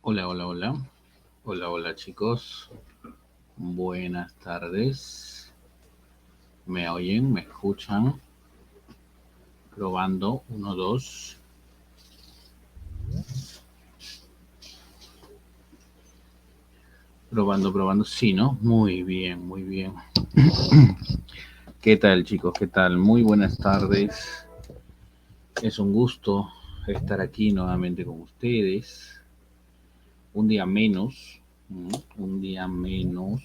Hola, hola, hola. Hola, hola chicos. Buenas tardes. ¿Me oyen? ¿Me escuchan? Probando. Uno, dos. Probando, probando. Sí, ¿no? Muy bien, muy bien. ¿Qué tal chicos? ¿Qué tal? Muy buenas tardes. Es un gusto estar aquí nuevamente con ustedes. Un día menos. Un día menos.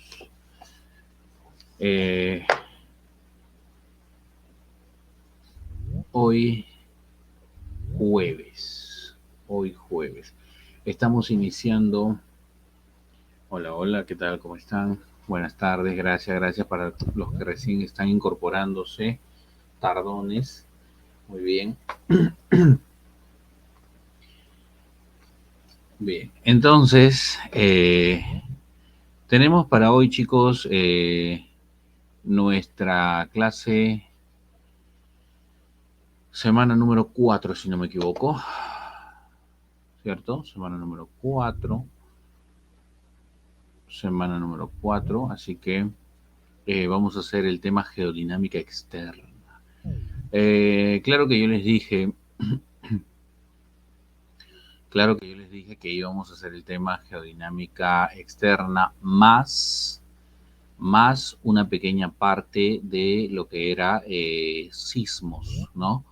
Eh, hoy jueves. Hoy jueves. Estamos iniciando. Hola, hola, ¿qué tal? ¿Cómo están? Buenas tardes, gracias para los que recién están incorporándose, tardones. Muy bien, bien. Entonces, tenemos para hoy, chicos, nuestra clase semana número 4, si no me equivoco, ¿cierto? Semana número 4, así que vamos a hacer el tema geodinámica externa. Claro que yo les dije Claro que yo les dije que íbamos a hacer el tema geodinámica externa más una pequeña parte de lo que era sismos, ¿no?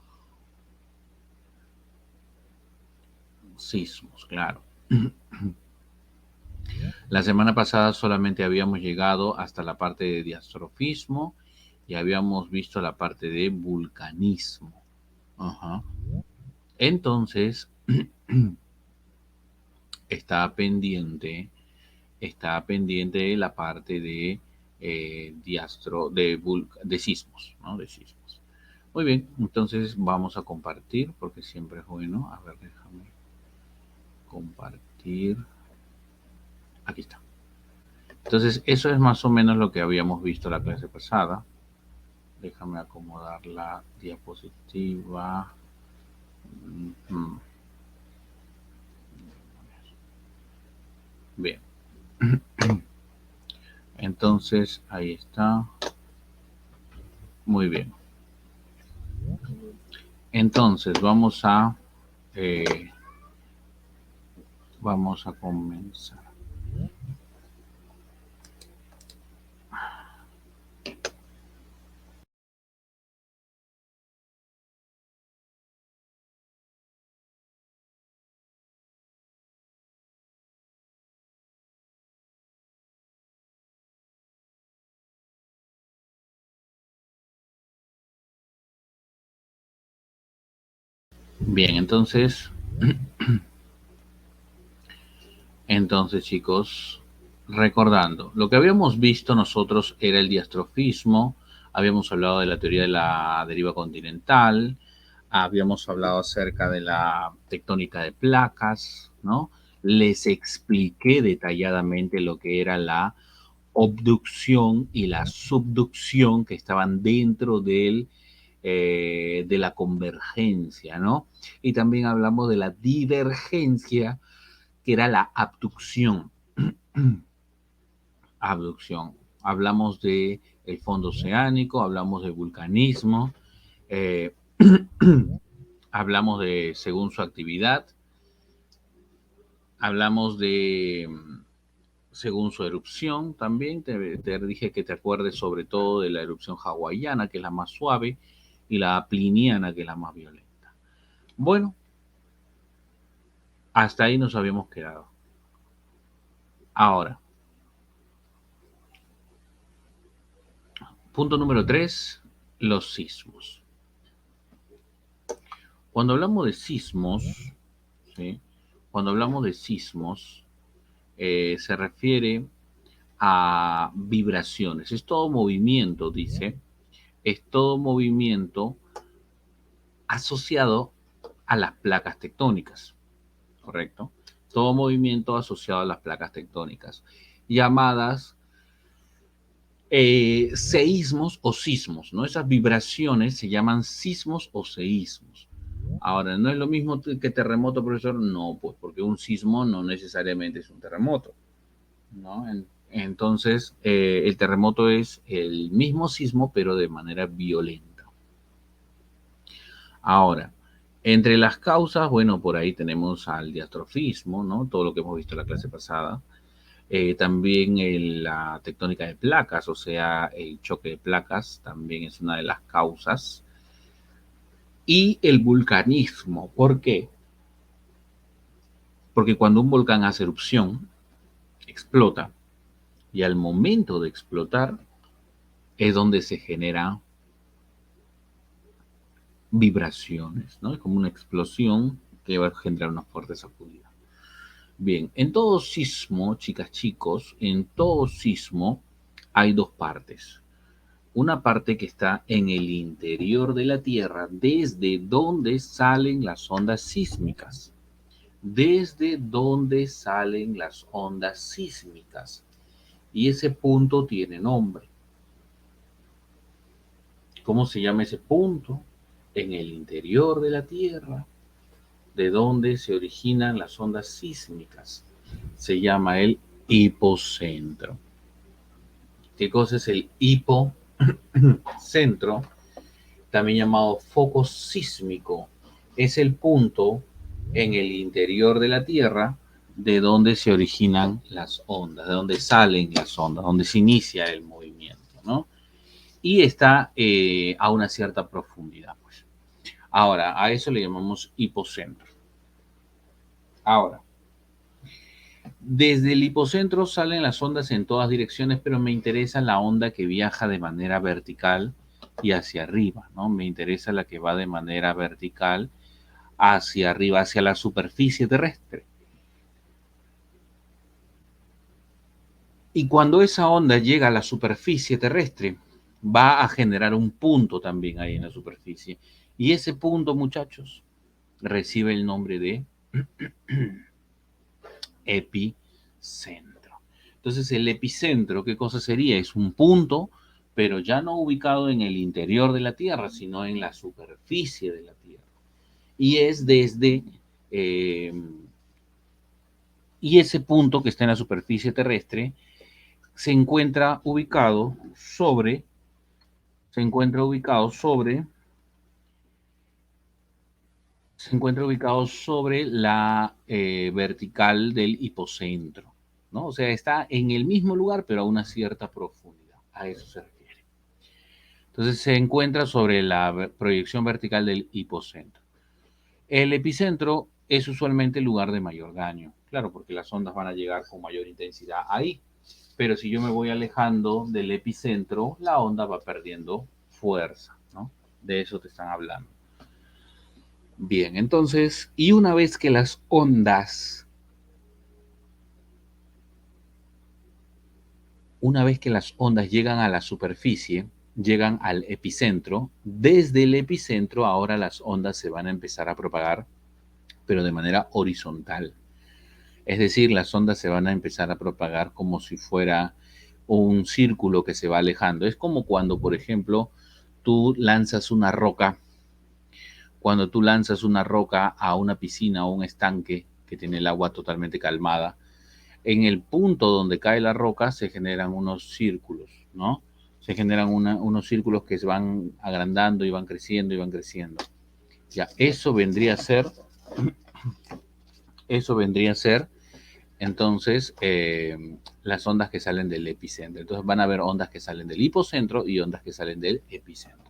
Sismos, claro. La semana pasada solamente habíamos llegado hasta la parte de diastrofismo y habíamos visto la parte de vulcanismo. Ajá. Entonces, está pendiente está pendiente la parte de de sismos, ¿no? De sismos. Muy bien, entonces vamos a compartir, porque siempre es bueno. A ver, déjame compartir. Aquí está. Entonces, eso es más o menos lo que habíamos visto la clase pasada. Déjame acomodar la diapositiva. Mm, Bien, entonces ahí está. Muy bien. Entonces, eh, vamos a comenzar. Bien, entonces chicos, recordando, lo que habíamos visto nosotros era el diastrofismo, habíamos hablado de la teoría de la deriva continental, habíamos hablado acerca de la tectónica de placas, ¿no? Les expliqué detalladamente lo que era la obducción y la subducción que estaban dentro de la convergencia, ¿no? Y también hablamos de la divergencia, que era la abducción. Abducción. Hablamos de el fondo oceánico, hablamos de vulcanismo, eh, hablamos de según su actividad, hablamos de según su erupción también. Te dije que te acuerdes sobre todo de la erupción hawaiana, que es la más suave, y la pliniana, que es la más violenta. Bueno, hasta ahí nos habíamos quedado. Ahora, punto número 3, los sismos. Cuando hablamos de sismos, ¿sí? Cuando hablamos de sismos, se refiere a vibraciones. Es todo movimiento, dice, es todo movimiento asociado a las placas tectónicas, ¿correcto? Todo movimiento asociado a las placas tectónicas, llamadas seísmos o sismos, ¿no? Esas vibraciones se llaman sismos o seísmos. Ahora, ¿no es lo mismo que terremoto, profesor? No, pues porque un sismo no necesariamente es un terremoto, ¿no? Entonces, el terremoto es el mismo sismo, pero de manera violenta. Ahora, entre las causas, bueno, por ahí tenemos al diastrofismo, ¿no? Todo lo que hemos visto en la clase pasada. También la tectónica de placas, o sea, el choque de placas, también es una de las causas. Y el vulcanismo, ¿por qué? Porque cuando un volcán hace erupción, explota, y al momento de explotar es donde se generan vibraciones, ¿no? Es como una explosión que va a generar una fuerte sacudida. Bien, en todo sismo, chicas, chicos, en todo sismo hay dos partes. Una parte que está en el interior de la Tierra, desde donde salen las ondas sísmicas. Desde donde salen las ondas sísmicas. Y ese punto tiene nombre. ¿Cómo se llama ese punto? En el interior de la Tierra, de donde se originan las ondas sísmicas. Se llama el hipocentro. ¿Qué cosa es el hipocentro? También llamado foco sísmico. Es el punto en el interior de la Tierra de donde se originan las ondas, de donde salen las ondas, donde se inicia el movimiento, ¿no? Y está a una cierta profundidad, pues. Ahora, a eso le llamamos hipocentro. Ahora, desde el hipocentro salen las ondas en todas direcciones, pero me interesa la onda que viaja de manera vertical y hacia arriba, ¿no? Me interesa la que va de manera vertical hacia arriba, hacia la superficie terrestre. Y cuando esa onda llega a la superficie terrestre, va a generar un punto también ahí en la superficie. Y ese punto, muchachos, recibe el nombre de epicentro. Entonces, el epicentro, ¿qué cosa sería? Es un punto, pero ya no ubicado en el interior de la Tierra, sino en la superficie de la Tierra. Y es desde... y ese punto que está en la superficie terrestre se encuentra ubicado sobre... Se encuentra ubicado sobre... Se encuentra ubicado sobre la vertical del hipocentro, ¿no? O sea, está en el mismo lugar, pero a una cierta profundidad. A eso se refiere. Entonces se encuentra sobre la proyección vertical del hipocentro. El epicentro es usualmente el lugar de mayor daño, claro, porque las ondas van a llegar con mayor intensidad ahí. Pero si yo me voy alejando del epicentro, la onda va perdiendo fuerza, ¿no? De eso te están hablando. Bien, entonces, y una vez que las ondas llegan a la superficie, llegan al epicentro, desde el epicentro ahora las ondas se van a empezar a propagar, pero de manera horizontal. Es decir, las ondas se van a empezar a propagar como si fuera un círculo que se va alejando. Es como cuando, por ejemplo, tú lanzas una roca, cuando tú lanzas una roca a una piscina o un estanque que tiene el agua totalmente calmada, en el punto donde cae la roca se generan unos círculos, ¿no? Se generan unos círculos que se van agrandando y van creciendo y van creciendo. Ya, eso vendría a ser entonces las ondas que salen del epicentro. Entonces van a haber ondas que salen del hipocentro y ondas que salen del epicentro.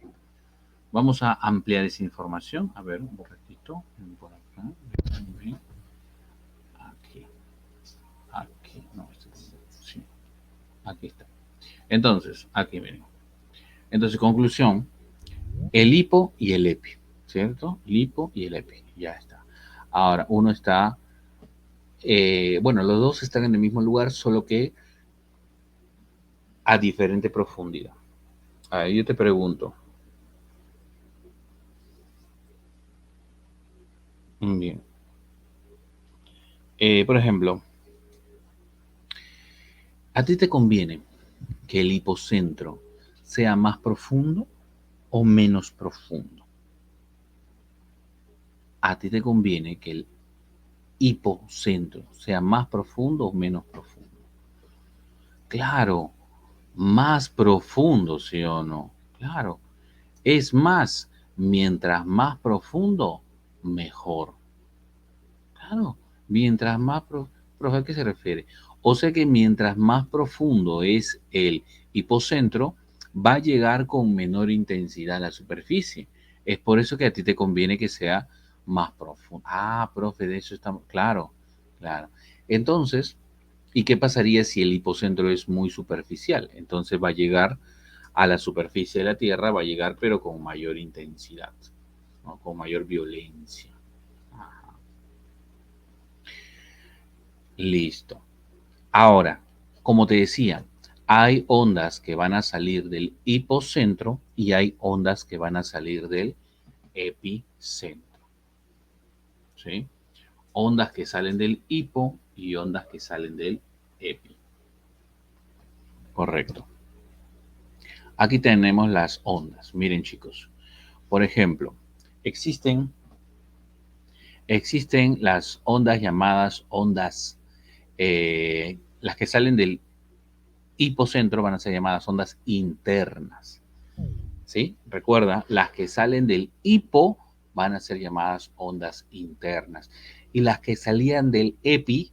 Vamos a ampliar esa información. A ver, un poquitito. Por acá. Aquí. Aquí. No, sí. Aquí está. Entonces, aquí miren. Entonces, conclusión, el hipo y el epi, ¿cierto? El hipo y el epi, ya está. Ahora, uno está, bueno, los dos están en el mismo lugar, solo que a diferente profundidad. Ahí yo te pregunto, bien, por ejemplo, ¿a ti te conviene que el hipocentro sea más profundo o menos profundo? a ti te conviene que el hipocentro sea más profundo o menos profundo. Claro, más profundo, ¿sí o no? Claro. Es más, mientras más profundo, mejor. Claro, mientras más profundo, ¿a qué se refiere? O sea que mientras más profundo es el hipocentro, va a llegar con menor intensidad a la superficie. Es por eso que a ti te conviene que sea más profundo. Ah, profe, de eso estamos. Claro, claro. Entonces, ¿y qué pasaría si el hipocentro es muy superficial? Entonces va a llegar a la superficie de la Tierra, va a llegar pero con mayor intensidad, ¿no? Con mayor violencia. Ajá. Listo. Ahora, como te decía, hay ondas que van a salir del hipocentro y hay ondas que van a salir del epicentro. ¿Sí? Ondas que salen del hipo y ondas que salen del epi. Correcto. Aquí tenemos las ondas. Miren, chicos. Por ejemplo, existen, existen las ondas llamadas ondas, las que salen del hipocentro van a ser llamadas ondas internas. ¿Sí? Recuerda, las que salen del hipo van a ser llamadas ondas internas. Y las que salían del epi,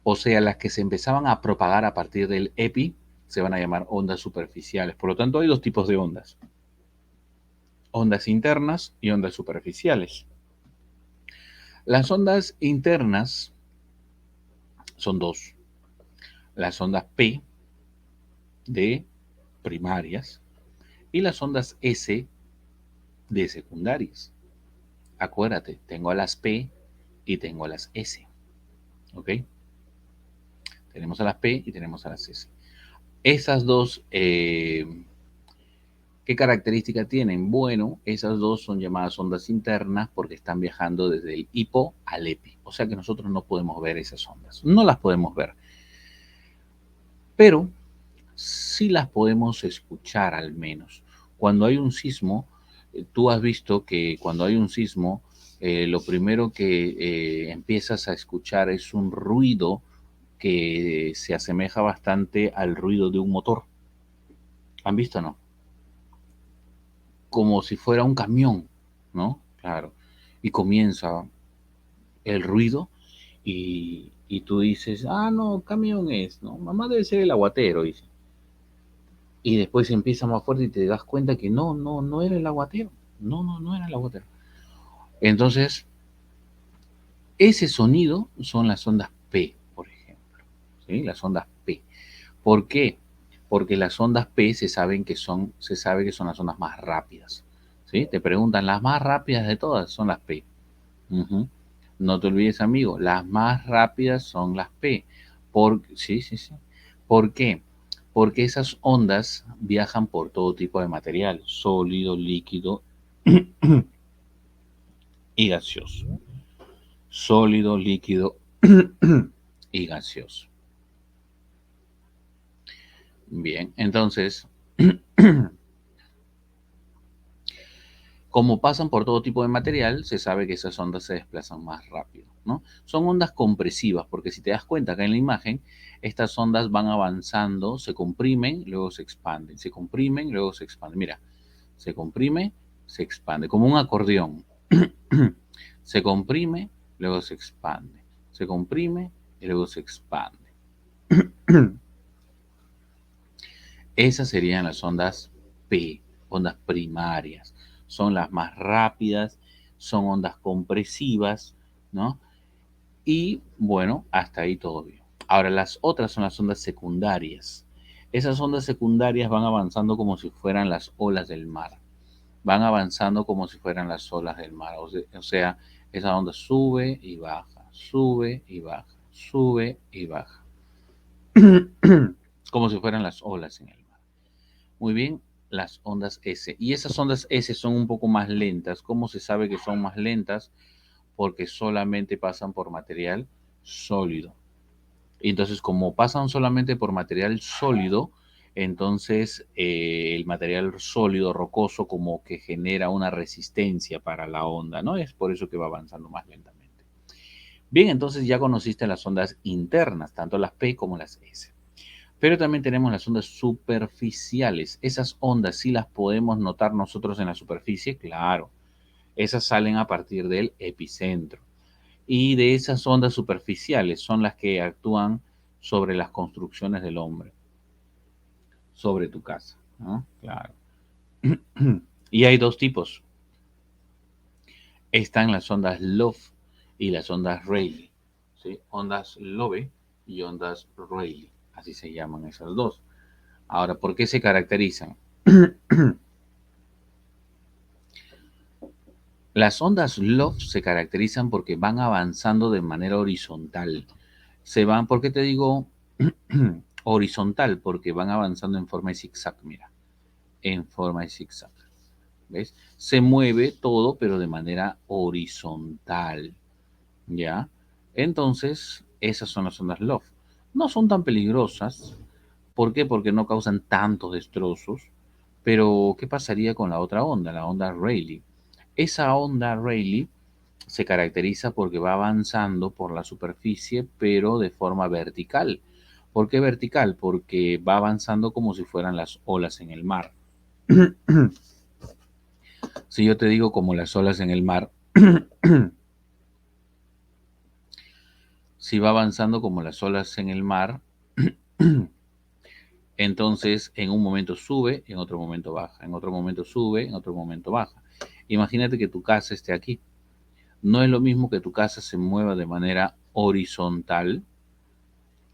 o sea, las que se empezaban a propagar a partir del epi, se van a llamar ondas superficiales. Por lo tanto, hay dos tipos de ondas. Ondas internas y ondas superficiales. Las ondas internas son dos. Las ondas P de primarias y las ondas S de secundarias. Acuérdate, tengo a las P y tengo a las S. ¿Ok? Tenemos a las P y tenemos a las S. Esas dos, ¿qué característica tienen? Bueno, esas dos son llamadas ondas internas porque están viajando desde el hipo al epi. O sea que nosotros no podemos ver esas ondas. No las podemos ver. Pero sí las podemos escuchar al menos. Cuando hay un sismo, tú has visto que cuando hay un sismo, lo primero que empiezas a escuchar es un ruido que se asemeja bastante al ruido de un motor. ¿Han visto o no? Como si fuera un camión, ¿no? Claro. Y comienza el ruido y tú dices, ah, no, camión es, ¿no? Mamá debe ser el aguatero, dice. Y después empieza más fuerte y te das cuenta que no era el aguatero. No era el aguatero. Entonces, ese sonido son las ondas P, por ejemplo. ¿Sí? Las ondas P. ¿Por qué? Porque las ondas P se sabe que son las ondas más rápidas. ¿Sí? Te preguntan, las más rápidas de todas son las P. Ujú. No te olvides, amigo, las más rápidas son las P. Sí, sí, sí. ¿Por qué? Porque esas ondas viajan por todo tipo de material, sólido, líquido y gaseoso. Sólido, líquido y gaseoso. Bien, entonces, como pasan por todo tipo de material, se sabe que esas ondas se desplazan más rápido, ¿no? Son ondas compresivas, porque si te das cuenta acá en la imagen, estas ondas van avanzando, se comprimen, luego se expanden, se comprimen, luego se expanden. Mira, se comprime, se expande, como un acordeón. Se comprime, luego se expande. Se comprime y luego se expande. Esas serían las ondas P, ondas primarias. Son las más rápidas, son ondas compresivas, ¿no? Y bueno, hasta ahí todo bien. Ahora, las otras son las ondas secundarias. Esas ondas secundarias van avanzando como si fueran las olas del mar. Van avanzando como si fueran las olas del mar. O sea, esa onda sube y baja, sube y baja, sube y baja. Como si fueran las olas en el mar. Muy bien, las ondas S. Y esas ondas S son un poco más lentas. ¿Cómo se sabe que son más lentas? Porque solamente pasan por material sólido. Y entonces, como pasan solamente por material sólido, Entonces, el material sólido, rocoso, como que genera una resistencia para la onda, ¿no? Es por eso que va avanzando más lentamente. Bien, entonces ya conociste las ondas internas, tanto las P como las S. Pero también tenemos las ondas superficiales. Esas ondas sí las podemos notar nosotros en la superficie, claro. Esas salen a partir del epicentro. Y de esas ondas superficiales son las que actúan sobre las construcciones del hombre, sobre tu casa, ¿no? Claro. Y hay dos tipos. Están las ondas Love y las ondas Rayleigh, ¿sí? Ondas Love y ondas Rayleigh, así se llaman esas dos. Ahora, ¿por qué se caracterizan? Las ondas Love se caracterizan porque van avanzando de manera horizontal. Se van, ¿por qué te digo horizontal? Porque van avanzando en forma de zigzag, mira, en forma de zigzag. ¿Ves? Se mueve todo, pero de manera horizontal. ¿Ya? Entonces, esas son las ondas Love. No son tan peligrosas. ¿Por qué? Porque no causan tantos destrozos. Pero, ¿qué pasaría con la otra onda, la onda Rayleigh? Esa onda Rayleigh se caracteriza porque va avanzando por la superficie, pero de forma vertical. ¿Por qué vertical? Porque va avanzando como si fueran las olas en el mar. Si yo te digo como las olas en el mar, si va avanzando como las olas en el mar, entonces en un momento sube, en otro momento baja, en otro momento sube, en otro momento baja. Imagínate que tu casa esté aquí. No es lo mismo que tu casa se mueva de manera horizontal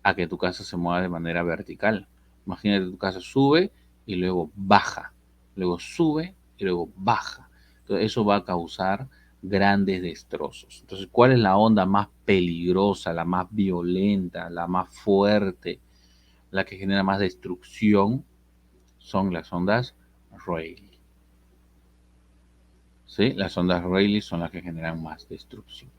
a que tu casa se mueva de manera vertical. Imagínate tu casa sube y luego baja, luego sube y luego baja. Entonces eso va a causar grandes destrozos. Entonces, ¿cuál es la onda más peligrosa, la más violenta, la más fuerte, la que genera más destrucción? Son las ondas Rayleigh. ¿Sí? Las ondas Rayleigh son las que generan más destrucción.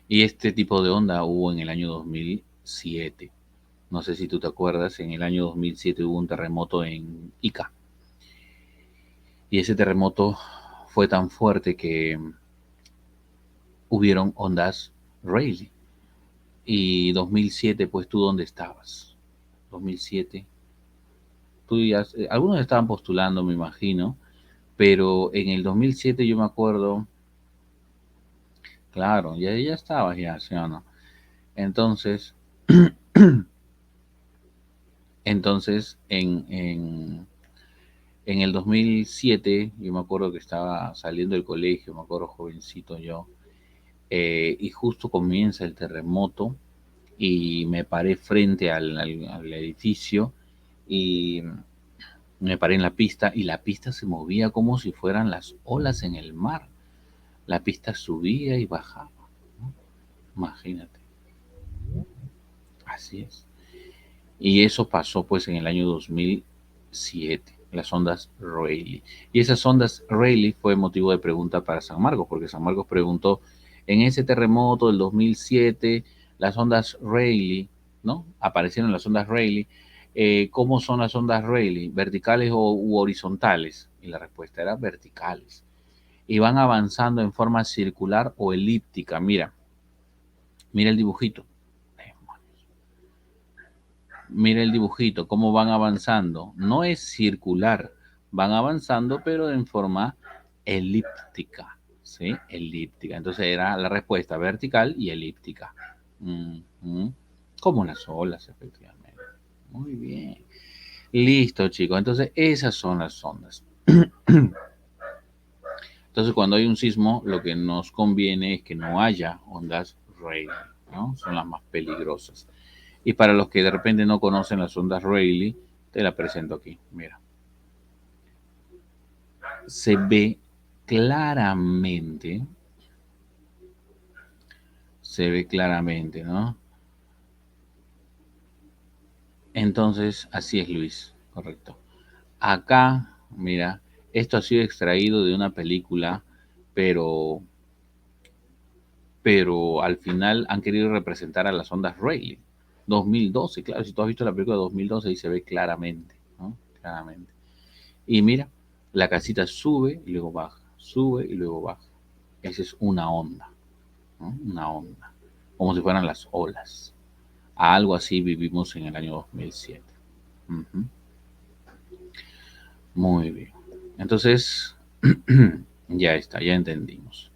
Y este tipo de onda hubo en el año 2007. No sé si tú te acuerdas, en el año 2007 hubo un terremoto en Ica. Y ese terremoto fue tan fuerte que hubieron ondas Rayleigh. Y 2007, pues tú dónde estabas. 2007. Tú ya, algunos estaban postulando, me imagino, pero en el 2007 yo me acuerdo, claro, ya estabas ya, ¿sí o no? Entonces, entonces en el 2007, yo me acuerdo que estaba saliendo del colegio, me acuerdo jovencito yo, y justo comienza el terremoto y me paré frente al edificio y me paré en la pista y la pista se movía como si fueran las olas en el mar. La pista subía y bajaba, ¿no? Imagínate, así es. Y eso pasó pues en el año 2007, las ondas Rayleigh. Y esas ondas Rayleigh fue motivo de pregunta para San Marcos, porque San Marcos preguntó, en ese terremoto del 2007, las ondas Rayleigh, ¿no? Aparecieron las ondas Rayleigh. ¿Cómo son las ondas Rayleigh? ¿Verticales u horizontales? Y la respuesta era verticales. Y van avanzando en forma circular o elíptica. Mira, mira el dibujito. Mira el dibujito, cómo van avanzando. No es circular, van avanzando, pero en forma elíptica. ¿Sí? Elíptica. Entonces era la respuesta vertical y elíptica. Como las olas, efectivamente. Muy bien. Listo, chicos. Entonces, esas son las ondas. Entonces, cuando hay un sismo, lo que nos conviene es que no haya ondas Rayleigh, ¿no? Son las más peligrosas. Y para los que de repente no conocen las ondas Rayleigh, te la presento aquí. Mira, se ve claramente, se ve claramente, ¿no? Entonces, así es, Luis, correcto. Acá, mira, esto ha sido extraído de una película, pero pero al final han querido representar a las ondas Rayleigh. 2012, claro, si tú has visto la película de 2012 ahí se ve claramente, ¿no? Claramente. Y mira, la casita sube y luego baja, sube y luego baja. Esa es una onda, ¿no? Una onda, como si fueran las olas. Algo así vivimos en el año 2007. Ujú. Muy bien. Entonces, ya está, ya entendimos.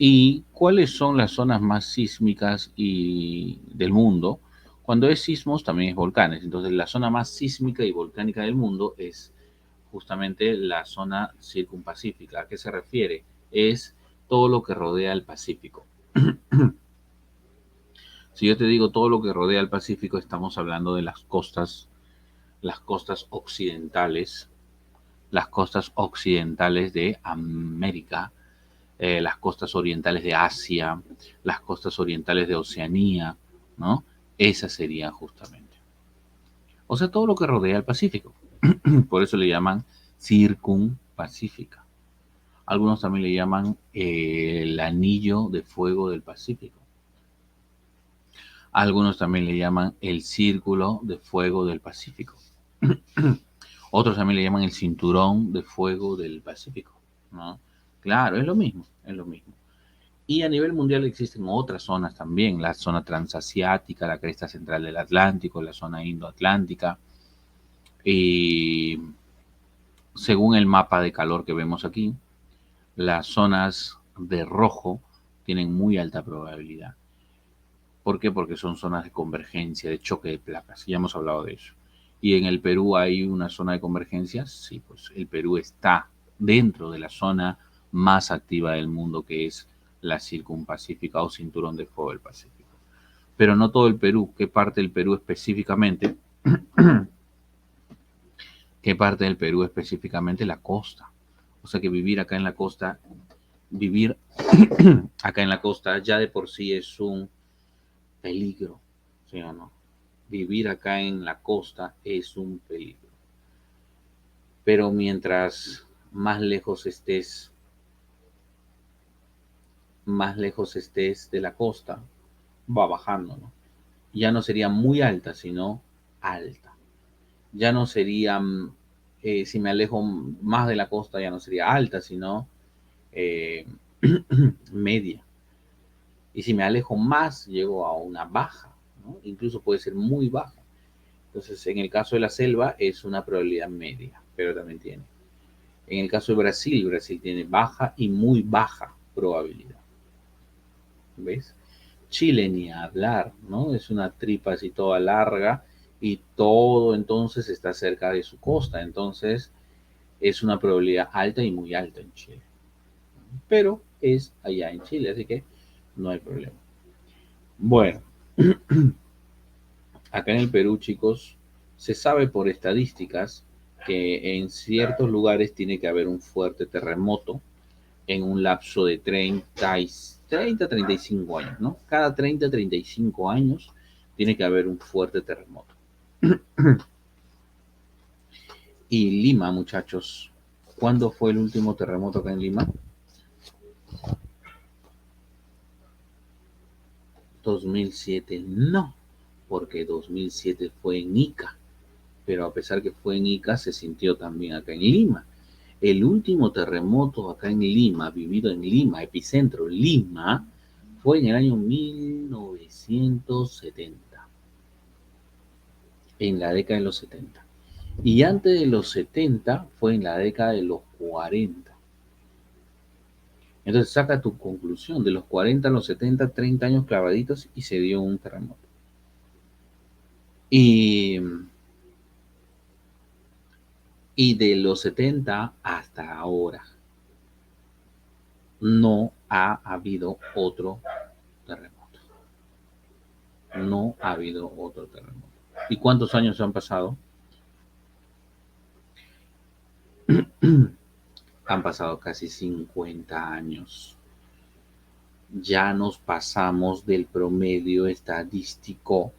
¿Y cuáles son las zonas más sísmicas del mundo? Cuando es sismos, también es volcanes. Entonces, la zona más sísmica y volcánica del mundo es justamente la zona circunpacífica. ¿A qué se refiere? Es todo lo que rodea el Pacífico. Si yo te digo todo lo que rodea el Pacífico, estamos hablando de las costas occidentales de América, las costas orientales de Asia, las costas orientales de Oceanía, ¿no? Esas serían justamente. O sea, todo lo que rodea el Pacífico. Por eso le llaman circunpacífica. Algunos también le llaman el anillo de fuego del Pacífico. Algunos también le llaman el círculo de fuego del Pacífico. Otros también le llaman el cinturón de fuego del Pacífico, ¿no? Claro, es lo mismo, es lo mismo. Y a nivel mundial existen otras zonas también, la zona transasiática, la cresta central del Atlántico, la zona indoatlántica. Y según el mapa de calor que vemos aquí, las zonas de rojo tienen muy alta probabilidad. ¿Por qué? Porque son zonas de convergencia, de choque de placas. Ya hemos hablado de eso. ¿Y en el Perú hay una zona de convergencia? Sí, pues el Perú está dentro de la zona más activa del mundo, que es la circunpacífica o cinturón de fuego del Pacífico. Pero no todo el Perú. ¿Qué parte del Perú específicamente? ¿Qué parte del Perú específicamente? La costa. O sea que vivir acá en la costa ya de por sí es un peligro, ¿sí o no? Vivir acá en la costa es un peligro. Pero mientras más lejos estés de la costa, va bajando, ¿no? Ya no sería muy alta, sino alta. Ya no sería, si me alejo más de la costa, ya no sería alta, sino eh, media. Y si me alejo más, llego a una baja, ¿no? Incluso puede ser muy baja. Entonces, en el caso de la selva es una probabilidad media, pero también tiene. En el caso de Brasil, Brasil tiene baja y muy baja probabilidad. ¿Ves? Chile ni hablar, ¿no? Es una tripa así toda larga y todo entonces está cerca de su costa. Entonces es una probabilidad alta y muy alta en Chile. Pero es allá en Chile, así que no hay problema. Bueno, acá en el Perú, chicos, se sabe por estadísticas que en ciertos lugares tiene que haber un fuerte terremoto en un lapso de 35 años, ¿no? Cada 30, 35 años tiene que haber un fuerte terremoto. Y Lima, muchachos, ¿cuándo fue el último terremoto acá en Lima? 2007, no, porque 2007 fue en Ica, pero a pesar que fue en Ica, se sintió también acá en Lima. El último terremoto acá en Lima, vivido en Lima, epicentro Lima, fue en el año 1970, en la década de los 70. Y antes de los 70 fue en la década de los 40. Entonces saca tu conclusión, de los 40 a los 70, 30 años clavaditos y se dio un terremoto. Y, y de los 70 hasta ahora no ha habido otro terremoto. No ha habido otro terremoto. ¿Y cuántos años han pasado? Han pasado casi 50 años. Ya nos pasamos del promedio estadístico.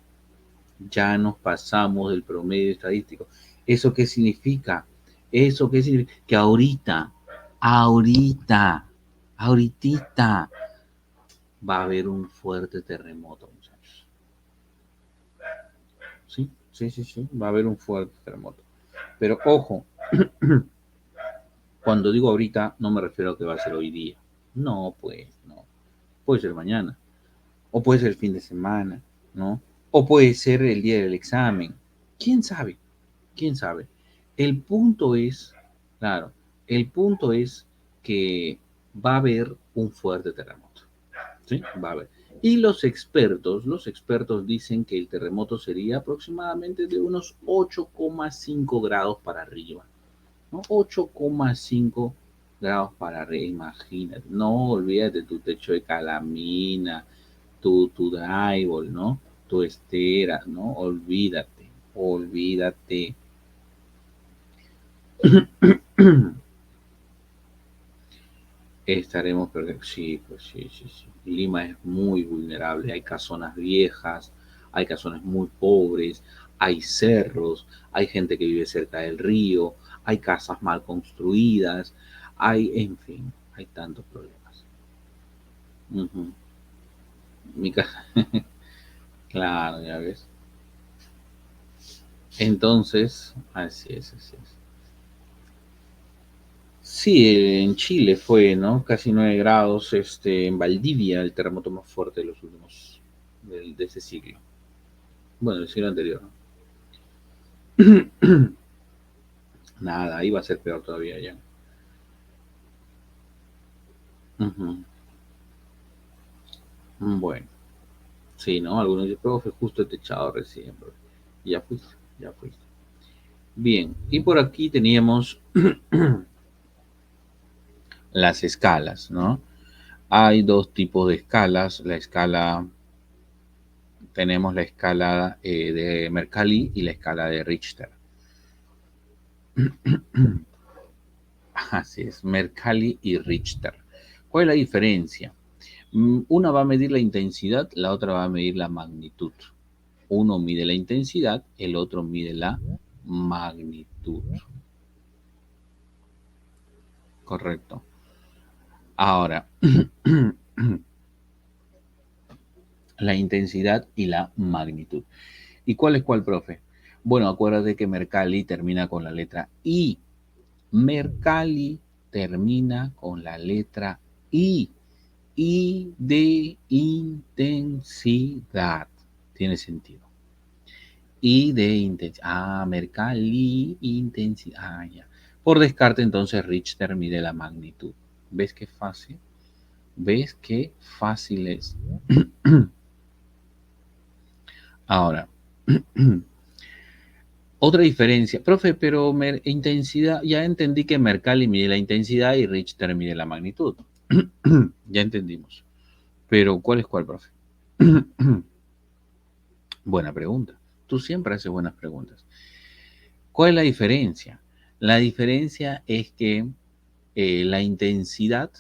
Ya nos pasamos del promedio estadístico. ¿Eso qué significa? ¿Eso qué significa? Que ahorita, ahorita, va a haber un fuerte terremoto, muchachos. Sí, sí, sí, sí, va a haber un fuerte terremoto. Pero ojo, cuando digo ahorita, no me refiero a que va a ser hoy día. No, pues, no. Puede ser mañana. O puede ser el fin de semana, ¿no? O puede ser el día del examen. ¿Quién sabe? ¿Quién sabe? El punto es, claro, el punto es que va a haber un fuerte terremoto. ¿Sí? Va a haber. Y los expertos dicen que el terremoto sería aproximadamente de unos 8,5 grados para arriba, ¿no? 8,5 grados para arriba, imagínate. No olvídate tu techo de calamina, tu drywall, ¿no? Tu estera, ¿no? Olvídate, olvídate. Estaremos perdiendo. Sí, pues sí, sí, sí. Lima es muy vulnerable. Hay casonas viejas, hay casonas muy pobres, hay cerros, hay gente que vive cerca del río, hay casas mal construidas, hay, en fin, hay tantos problemas. Ujú. Mi casa, claro, ya ves. Entonces, así es, así es. Sí, en Chile fue, ¿no? Casi 9 grados, en Valdivia, el terremoto más fuerte de los últimos, de ese siglo. Bueno, el siglo anterior, ¿no? Nada, ahí va a ser peor todavía ya. Ujú. Bueno, sí, ¿no? Algunos dicen, profe, justo he techado recién, profe. Ya fuiste, ya fuiste. Bien, y por aquí teníamos las escalas, ¿no? Hay dos tipos de escalas. Tenemos la escala de Mercalli y la escala de Richter. Así es, Mercalli y Richter. ¿Cuál es la diferencia? Una va a medir la intensidad, la otra va a medir la magnitud. Uno mide la intensidad, el otro mide la magnitud. Correcto. Ahora, la intensidad y la magnitud. ¿Y cuál es cuál, profe? Bueno, acuérdate que Mercalli termina con la letra I. Mercalli termina con la letra I. I de intensidad. Tiene sentido. I de intensidad. Ah, Mercalli, intensidad. Ah, ya. Por descarte, entonces Richter mide la magnitud. ¿Ves qué fácil? ¿Ves qué fácil es? Ahora, otra diferencia. Profe, pero intensidad, ya entendí que Mercalli mide la intensidad y Richter mide la magnitud. Ya entendimos. Pero, ¿cuál es cuál, profe? Buena pregunta. Tú siempre haces buenas preguntas. ¿Cuál es la diferencia? La diferencia es que la intensidad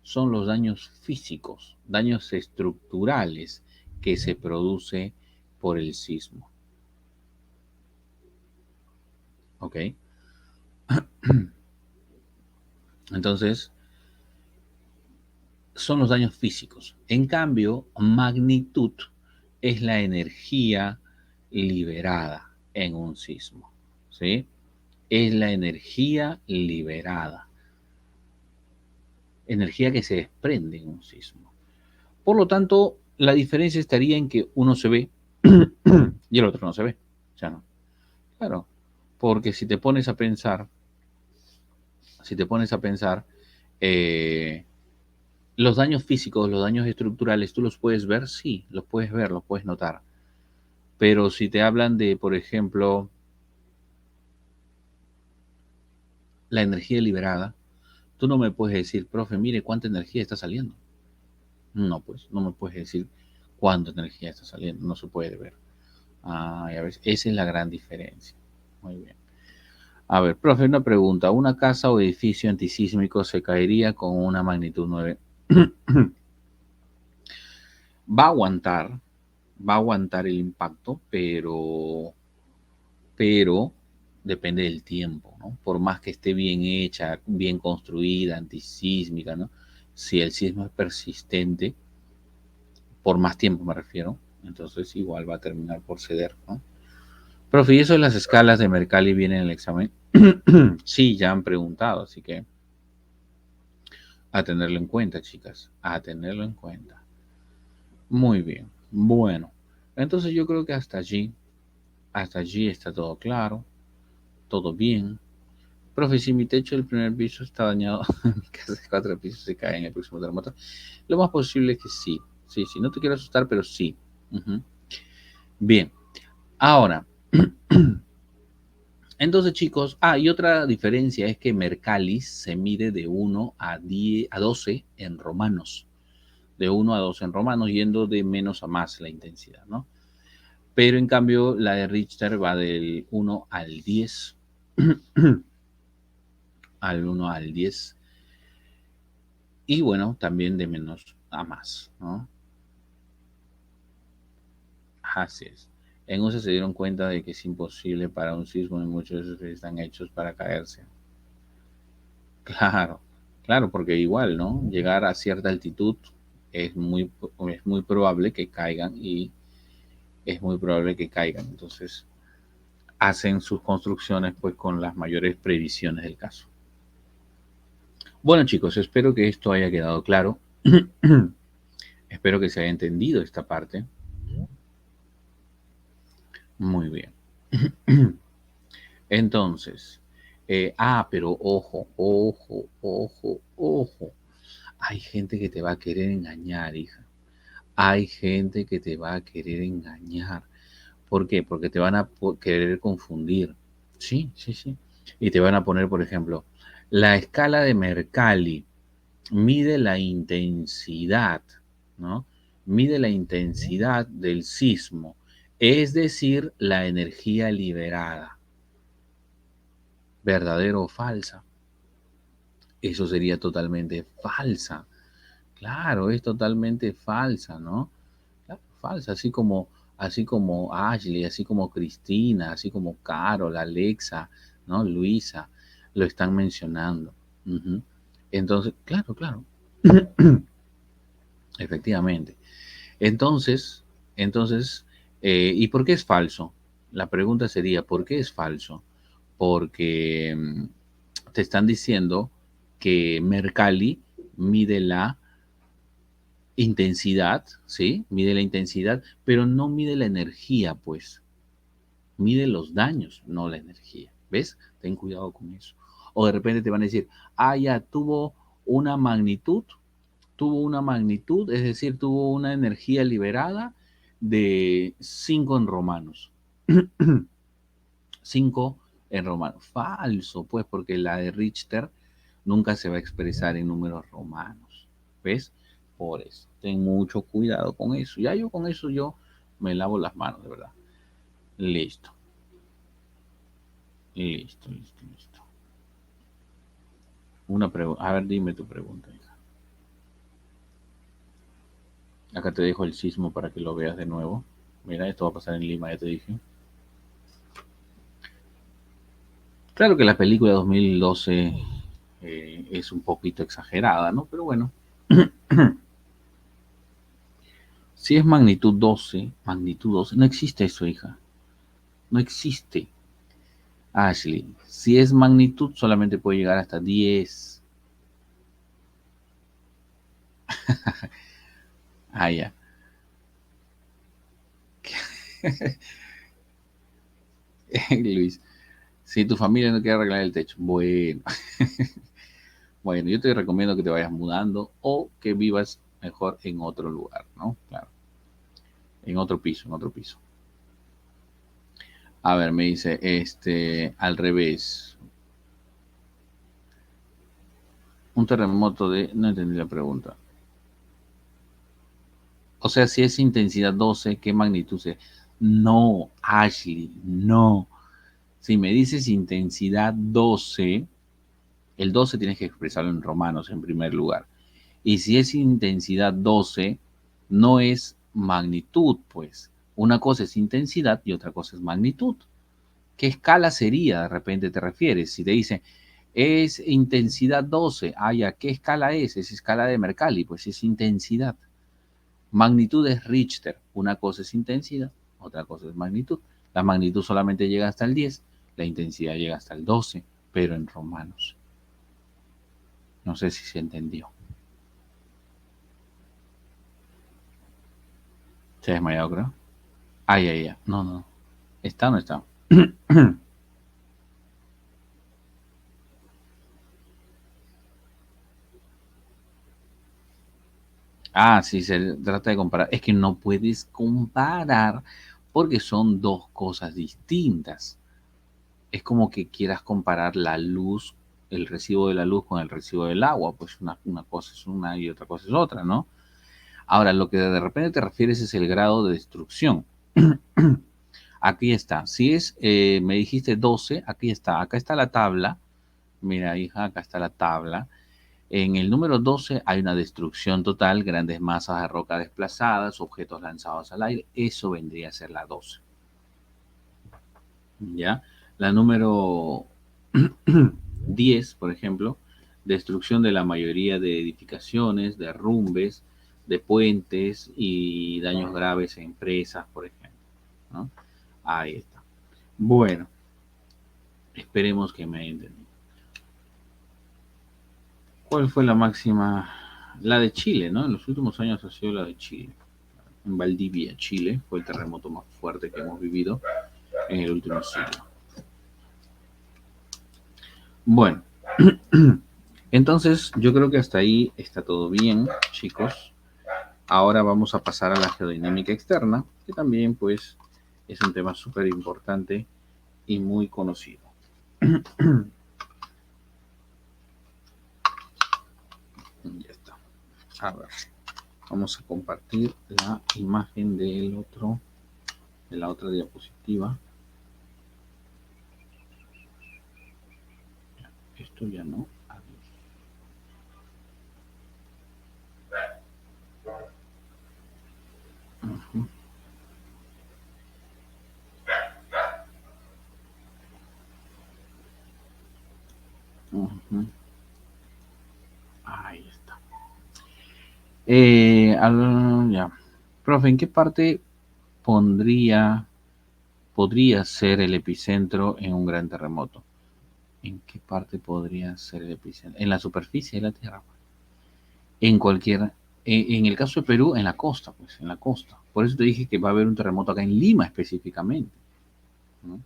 son los daños físicos, daños estructurales que se produce por el sismo. ¿Ok? Entonces, son los daños físicos. En cambio, magnitud es la energía liberada en un sismo. ¿Sí? Es la energía liberada. Energía que se desprende en un sismo. Por lo tanto, la diferencia estaría en que uno se ve y el otro no se ve. O sea, no. Claro, porque si te pones a pensar, eh, los daños físicos, los daños estructurales, ¿tú los puedes ver? Sí, los puedes ver, los puedes notar. Pero si te hablan de, por ejemplo, la energía liberada, tú no me puedes decir, profe, mire cuánta energía está saliendo. No, pues, no me puedes decir cuánta energía está saliendo, no se puede ver. Ah, ya ves, esa es la gran diferencia. Muy bien. A ver, profe, una pregunta. ¿Una casa o edificio antisísmico se caería con una magnitud 9? Va a aguantar, va a aguantar el impacto, pero depende del tiempo, ¿no? Por más que esté bien hecha, bien construida, antisísmica, ¿no? Si el sismo es persistente, por más tiempo me refiero, entonces igual va a terminar por ceder, ¿no? Profe, ¿y eso de las escalas de Mercalli viene en el examen? Sí, ya han preguntado, así que a tenerlo en cuenta, chicas, a tenerlo en cuenta. Muy bien, bueno, entonces yo creo que hasta allí está todo claro, todo bien. Profe, si mi techo del primer piso está dañado, mi casa de 4 pisos se cae en el próximo terremoto. Lo más posible es que sí, sí, sí, no te quiero asustar, pero sí. Ujú. Bien, ahora, entonces chicos, y otra diferencia es que Mercalli se mide de 1 a 12 en romanos, de 1 a 12 en romanos, yendo de menos a más la intensidad, ¿no? Pero en cambio la de Richter va del 1 al 10, al 1 al 10, y bueno, también de menos a más, ¿no? Así es. En USA se dieron cuenta de que es imposible para un sismo y muchos de esos están hechos para caerse. Claro, claro, porque igual, ¿no? Llegar a cierta altitud es muy, es muy probable que caigan y es muy probable que caigan. Entonces, hacen sus construcciones pues con las mayores previsiones del caso. Bueno, chicos, espero que esto haya quedado claro. Espero que se haya entendido esta parte. Muy bien. Entonces, pero ojo, ojo, ojo, ojo. Hay gente que te va a querer engañar, hija. Hay gente que te va a querer engañar. ¿Por qué? Porque te van a querer confundir. Sí, sí, sí. Y te van a poner, por ejemplo, la escala de Mercalli mide la intensidad, ¿no? Mide la intensidad del sismo, es decir, la energía liberada. ¿Verdadero o falsa? Eso sería totalmente falsa. Claro, es totalmente falsa, ¿no? Claro, falsa, así como Ashley, así como Cristina, así como Carol, Alexa, ¿no? Luisa, lo están mencionando. Ujú. Entonces, claro, claro, efectivamente. Entonces, ¿y por qué es falso? La pregunta sería, ¿por qué es falso? Porque te están diciendo que Mercalli mide la intensidad, ¿sí? Mide la intensidad, pero no mide la energía, pues. Mide los daños, no la energía. ¿Ves? Ten cuidado con eso. O de repente te van a decir, ya una magnitud, tuvo una magnitud, es decir, tuvo una energía liberada de 5 en romanos. 5 en romanos. Falso, pues, porque la de Richter nunca se va a expresar en números romanos. ¿Ves? Por eso. Ten mucho cuidado con eso. Ya yo con eso yo me lavo las manos, de verdad. Listo. Listo, listo, listo. Una pregunta. A ver, dime tu pregunta, hija. Acá te dejo el sismo para que lo veas de nuevo. Mira, esto va a pasar en Lima, ya te dije. Claro que la película de 2012 es un poquito exagerada, ¿no? Pero bueno, si es magnitud 12, no existe eso, hija. No existe. Ashley, si es magnitud, solamente puede llegar hasta 10. Ya. Luis, si tu familia no quiere arreglar el techo, bueno. Bueno, yo te recomiendo que te vayas mudando o que vivas mejor en otro lugar, ¿no? Claro, en otro piso, en otro piso. A ver, me dice, al revés. Un terremoto de... No entendí la pregunta. O sea, si es intensidad 12, ¿qué magnitud es? No, Ashley, no. Si me dices intensidad 12, el 12 tienes que expresarlo en romanos en primer lugar. Y si es intensidad 12, no es magnitud, pues. Una cosa es intensidad y otra cosa es magnitud. ¿Qué escala sería? De repente te refieres. Si te dicen, es intensidad 12, ya, ¿qué escala es? Es escala de Mercalli, pues es intensidad. Magnitud es Richter. Una cosa es intensidad, otra cosa es magnitud. La magnitud solamente llega hasta el 10, la intensidad llega hasta el 12, pero en romanos. No sé si se entendió. ¿Se ha desmayado, creo? Ay, ay, ay. No, no. ¿Está o no está? Ah, sí, se trata de comparar. Es que no puedes comparar porque son dos cosas distintas. Es como que quieras comparar la luz, el recibo de la luz con el recibo del agua. Pues una cosa es una y otra cosa es otra, ¿no? Ahora, lo que de repente te refieres es el grado de destrucción. Aquí está. Si es, me dijiste 12, aquí está. Acá está la tabla. Mira, hija, acá está la tabla. En el número 12 hay una destrucción total, grandes masas de roca desplazadas, objetos lanzados al aire. Eso vendría a ser la 12. ¿Ya? La número 10, por ejemplo, destrucción de la mayoría de edificaciones, derrumbes, de puentes y daños graves a empresas, por ejemplo, ¿no? Ahí está. Bueno, esperemos que me entiendan. ¿Cuál fue la máxima? La de Chile, ¿no? En los últimos años ha sido la de Chile. En Valdivia, Chile, fue el terremoto más fuerte que hemos vivido en el último siglo. Bueno, entonces yo creo que hasta ahí está todo bien, chicos. Ahora vamos a pasar a la geodinámica externa, que también pues es un tema súper importante y muy conocido. Ya está. A ver, vamos a compartir la imagen del otro, de la otra diapositiva. Esto ya no. Uh-huh. Uh-huh. Ahí está. Ya. Profe, ¿en qué parte podría ser el epicentro en un gran terremoto? ¿En qué parte podría ser el epicentro? En la superficie de la Tierra. En cualquier, en el caso de Perú, en la costa, pues, en la costa. Por eso te dije que va a haber un terremoto acá en Lima específicamente, ¿no?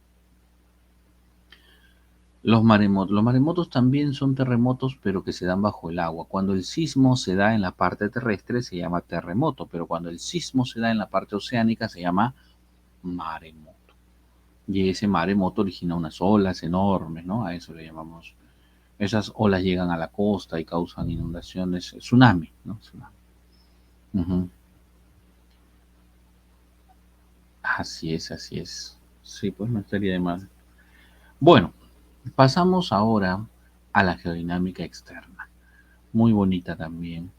Los maremotos también son terremotos, pero que se dan bajo el agua. Cuando el sismo se da en la parte terrestre, se llama terremoto, pero cuando el sismo se da en la parte oceánica, se llama maremoto. Y ese maremoto origina unas olas enormes, ¿no? A eso le llamamos. Esas olas llegan a la costa y causan inundaciones, tsunami, ¿no? Tsunami. Ujú. Así es, así es. Sí, pues no estaría de más. Bueno, pasamos ahora a la geodinámica externa. Muy bonita también.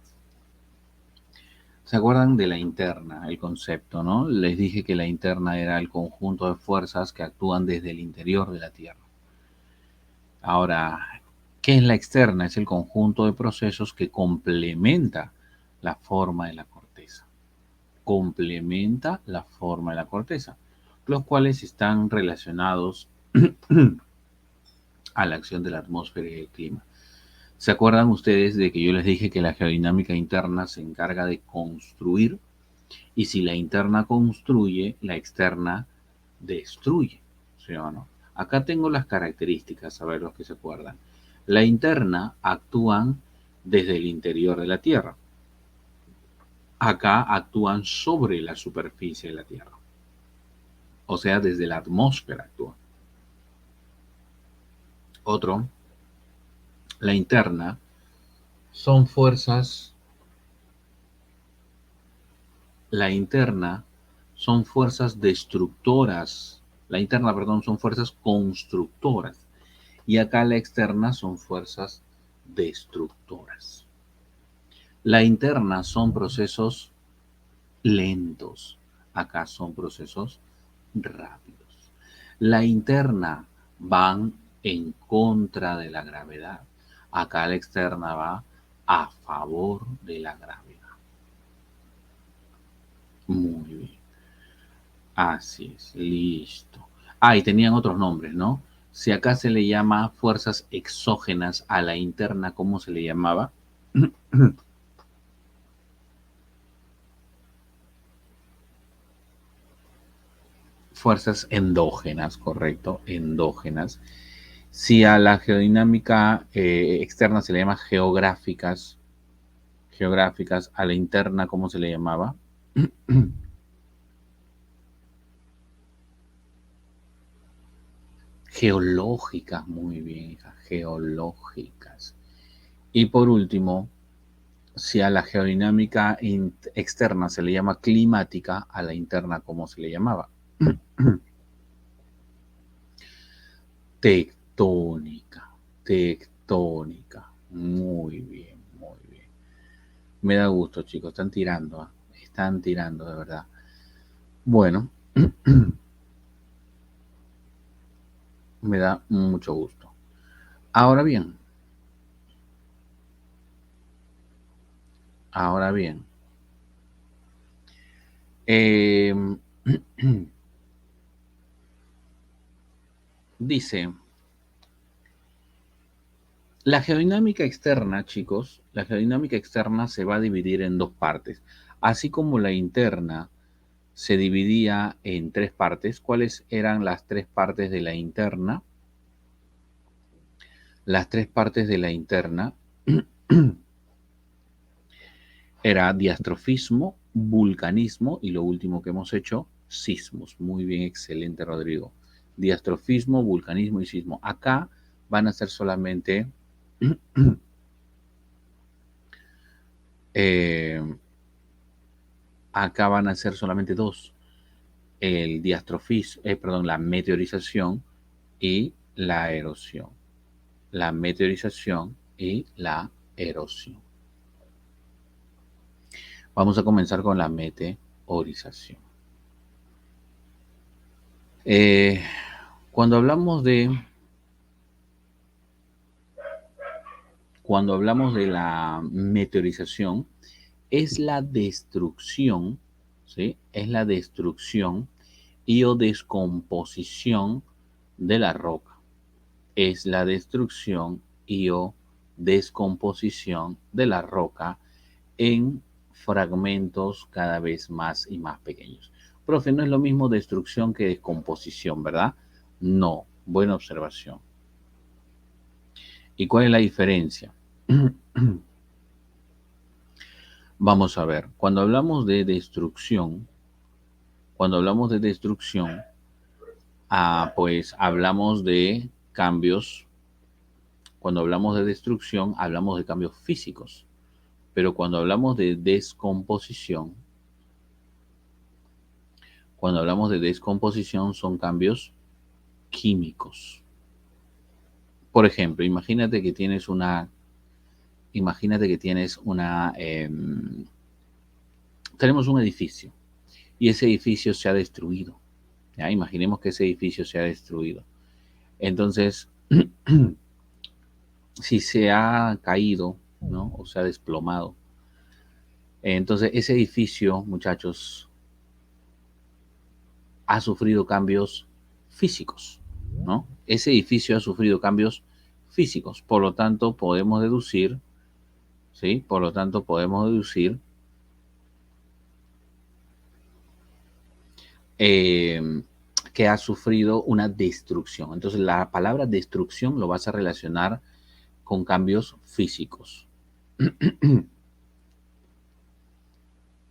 ¿Se acuerdan de la interna, el concepto, no? Les dije que la interna era el conjunto de fuerzas que actúan desde el interior de la Tierra. Ahora, ¿qué es la externa? Es el conjunto de procesos que complementa la forma de la corteza. Complementa la forma de la corteza, los cuales están relacionados a la acción de la atmósfera y el clima. ¿Se acuerdan ustedes de que yo les dije que la geodinámica interna se encarga de construir? Y si la interna construye, la externa destruye, ¿sí o no? Acá tengo las características, a ver los que se acuerdan. La interna actúan desde el interior de la Tierra. Acá actúan sobre la superficie de la Tierra. O sea, desde la atmósfera actúan. Otro, la interna son fuerzas, la interna son fuerzas destructoras, la interna, perdón, son fuerzas constructoras. Y acá la externa son fuerzas destructoras. La interna son procesos lentos, acá son procesos rápidos. La interna van en contra de la gravedad, acá la externa va a favor de la gravedad. Muy bien. Así es, listo. Ah, y tenían otros nombres, ¿no? Si acá se le llama fuerzas exógenas a la interna, ¿cómo se le llamaba? Fuerzas endógenas, correcto, endógenas. Si a la geodinámica externa se le llama geográficas, a la interna, ¿cómo se le llamaba? Geológicas, muy bien, hija, geológicas. Y por último, si a la geodinámica externa se le llama climática, a la interna, ¿cómo se le llamaba? Tectónica, tectónica. Muy bien, muy bien. Me da gusto, chicos, están tirando, ¿ah? Están tirando, de verdad. Bueno, me da mucho gusto. Ahora bien, ahora bien, eh, dice, la geodinámica externa, chicos, la geodinámica externa se va a dividir en dos partes. Así como la interna se dividía en tres partes. ¿Cuáles eran las tres partes de la interna? Las tres partes de la interna era diastrofismo, vulcanismo y lo último que hemos hecho, sismos. Muy bien, excelente, Rodrigo. Diastrofismo, vulcanismo y sismo. Acá van a ser solamente eh, acá van a ser solamente dos. El diastrofismo, perdón, la meteorización y la erosión. La meteorización y la erosión. Vamos a comenzar con la meteorización. Eh, cuando hablamos de la meteorización, es la destrucción, ¿sí? Es la destrucción y o descomposición de la roca. Es la destrucción y o descomposición de la roca en fragmentos cada vez más y más pequeños. Profe, no es lo mismo destrucción que descomposición, ¿verdad? No, buena observación. ¿Y cuál es la diferencia? Vamos a ver, cuando hablamos de destrucción, pues hablamos de cambios, cuando hablamos de destrucción, hablamos de cambios físicos, pero cuando hablamos de descomposición son cambios químicos. Por ejemplo, tenemos un edificio y ese edificio se ha destruido. ¿Ya? Imaginemos que ese edificio se ha destruido. Entonces, si se ha caído, ¿no? O se ha desplomado, entonces ese edificio, muchachos, ha sufrido cambios físicos, ¿no? Ese edificio ha sufrido cambios físicos, por lo tanto podemos deducir, ¿sí? Por lo tanto podemos deducir eh, que ha sufrido una destrucción. Entonces la palabra destrucción lo vas a relacionar con cambios físicos.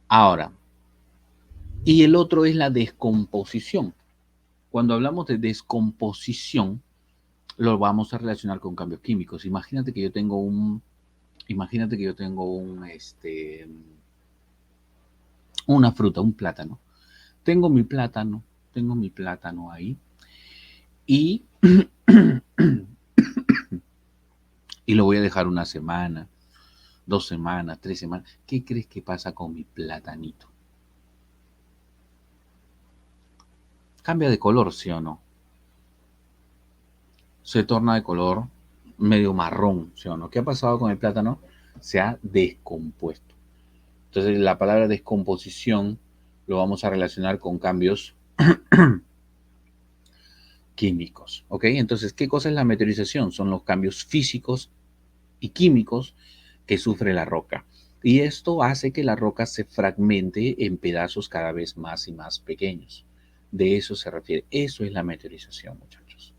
Ahora, y el otro es la descomposición. Cuando hablamos de descomposición, lo vamos a relacionar con cambios químicos. Imagínate que yo tengo una fruta, un plátano. Tengo mi plátano ahí y, y lo voy a dejar una semana, 2 semanas, 3 semanas. ¿Qué crees que pasa con mi platanito? Cambia de color, ¿sí o no? Se torna de color medio marrón, ¿sí o no? ¿Qué ha pasado con el plátano? Se ha descompuesto. Entonces la palabra descomposición lo vamos a relacionar con cambios químicos, ¿ok? Entonces, ¿qué cosa es la meteorización? Son los cambios físicos y químicos que sufre la roca. Y esto hace que la roca se fragmente en pedazos cada vez más y más pequeños. De eso se refiere. Eso es la meteorización, muchachos.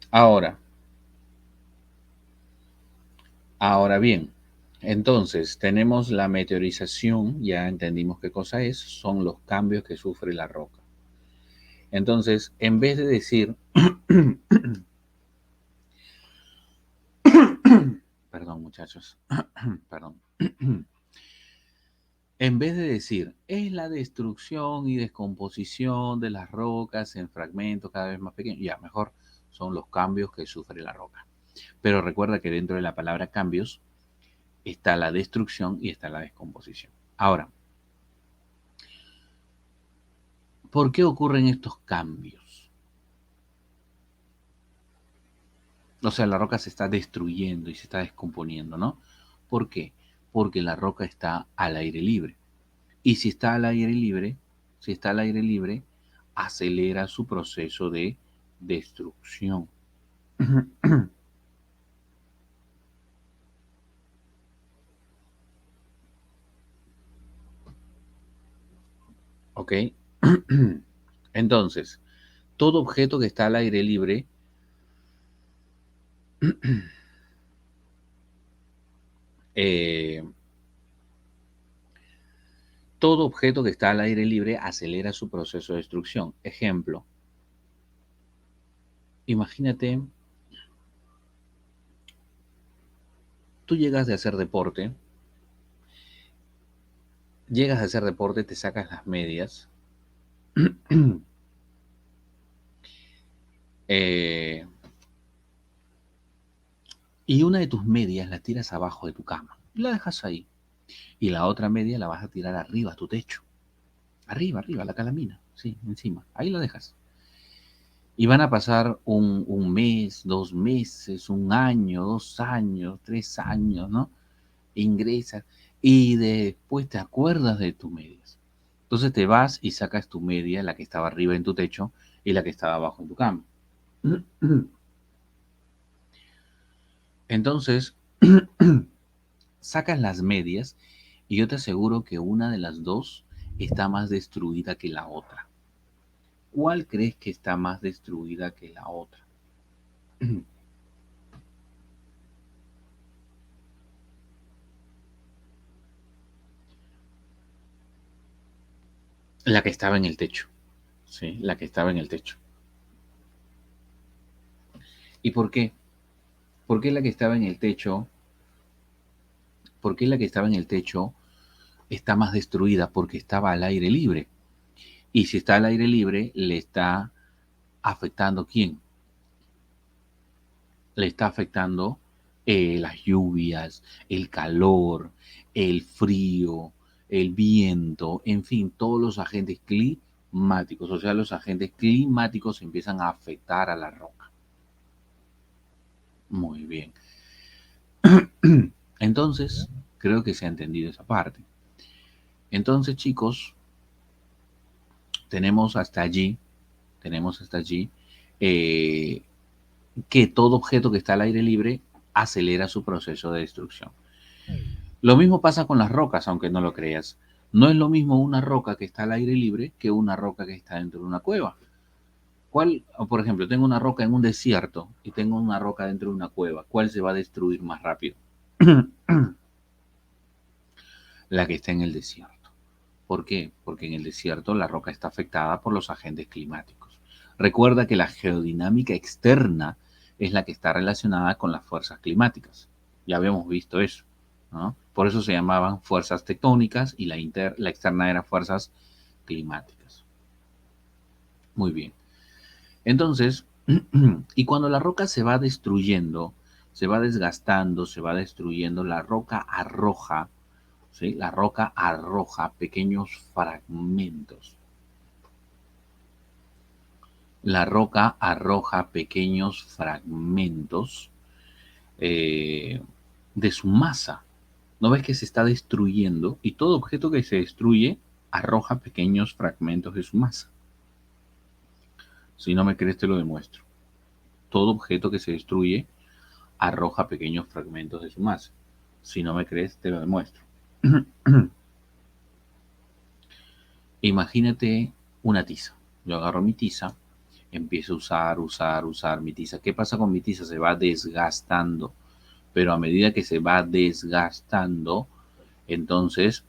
Ahora, ahora bien, entonces tenemos la meteorización, ya entendimos qué cosa es, son los cambios que sufre la roca. Entonces, en vez de decir, perdón muchachos, perdón, en vez de decir, es la destrucción y descomposición de las rocas en fragmentos cada vez más pequeños, ya mejor son los cambios que sufre la roca. Pero recuerda que dentro de la palabra cambios está la destrucción y está la descomposición. Ahora, ¿por qué ocurren estos cambios? O sea, la roca se está destruyendo y se está descomponiendo, ¿no? ¿Por qué? Porque la roca está al aire libre. Y si está al aire libre, si está al aire libre, acelera su proceso de destrucción. ¿Ok? Entonces, todo objeto que está al aire libre eh, todo objeto que está al aire libre acelera su proceso de destrucción. Ejemplo, imagínate, tú llegas de hacer deporte, te sacas las medias, eh, y una de tus medias la tiras abajo de tu cama, y la dejas ahí, y la otra media la vas a tirar arriba a tu techo, arriba, la calamina, sí, encima, ahí la dejas. Y van a pasar un mes, 2 meses, 1 año, 2 años, 3 años, ¿no? Ingresas y después te acuerdas de tus medias. Entonces te vas y sacas tu media, la que estaba arriba en tu techo y la que estaba abajo en tu cama. Entonces, sacas las medias y yo te aseguro que una de las dos está más destruida que la otra. ¿Cuál crees que está más destruida que la otra? La que estaba en el techo. Sí, la que estaba en el techo. ¿Y por qué? ¿Por qué la que estaba en el techo? ¿Por qué la que estaba en el techo está más destruida? Porque estaba al aire libre. Y si está al aire libre, le está afectando ¿quién? Le está afectando las lluvias, el calor, el frío, el viento, en fin, todos los agentes climáticos. O sea, los agentes climáticos empiezan a afectar a la roca. Muy bien. Entonces, creo que se ha entendido esa parte. Entonces, chicos, tenemos hasta allí, tenemos hasta allí eh, que todo objeto que está al aire libre acelera su proceso de destrucción. Lo mismo pasa con las rocas, aunque no lo creas. No es lo mismo una roca que está al aire libre que una roca que está dentro de una cueva. ¿Cuál, por ejemplo, tengo una roca en un desierto y tengo una roca dentro de una cueva? ¿Cuál se va a destruir más rápido? La que está en el desierto. ¿Por qué? Porque en el desierto la roca está afectada por los agentes climáticos. Recuerda que la geodinámica externa es la que está relacionada con las fuerzas climáticas. Ya habíamos visto eso, ¿no? Por eso se llamaban fuerzas tectónicas y la externa era fuerzas climáticas. Muy bien. Entonces, y cuando la roca se va destruyendo, se va desgastando, se va destruyendo, la roca arroja, ¿sí? La roca arroja pequeños fragmentos. La roca arroja pequeños fragmentos de su masa. ¿No ves que se está destruyendo? Y todo objeto que se destruye arroja pequeños fragmentos de su masa. Si no me crees, te lo demuestro. Todo objeto que se destruye arroja pequeños fragmentos de su masa. Si no me crees, te lo demuestro. Imagínate una tiza. Yo agarro mi tiza, empiezo a usar mi tiza. ¿Qué pasa con mi tiza? Se va desgastando. Pero a medida que se va desgastando, entonces,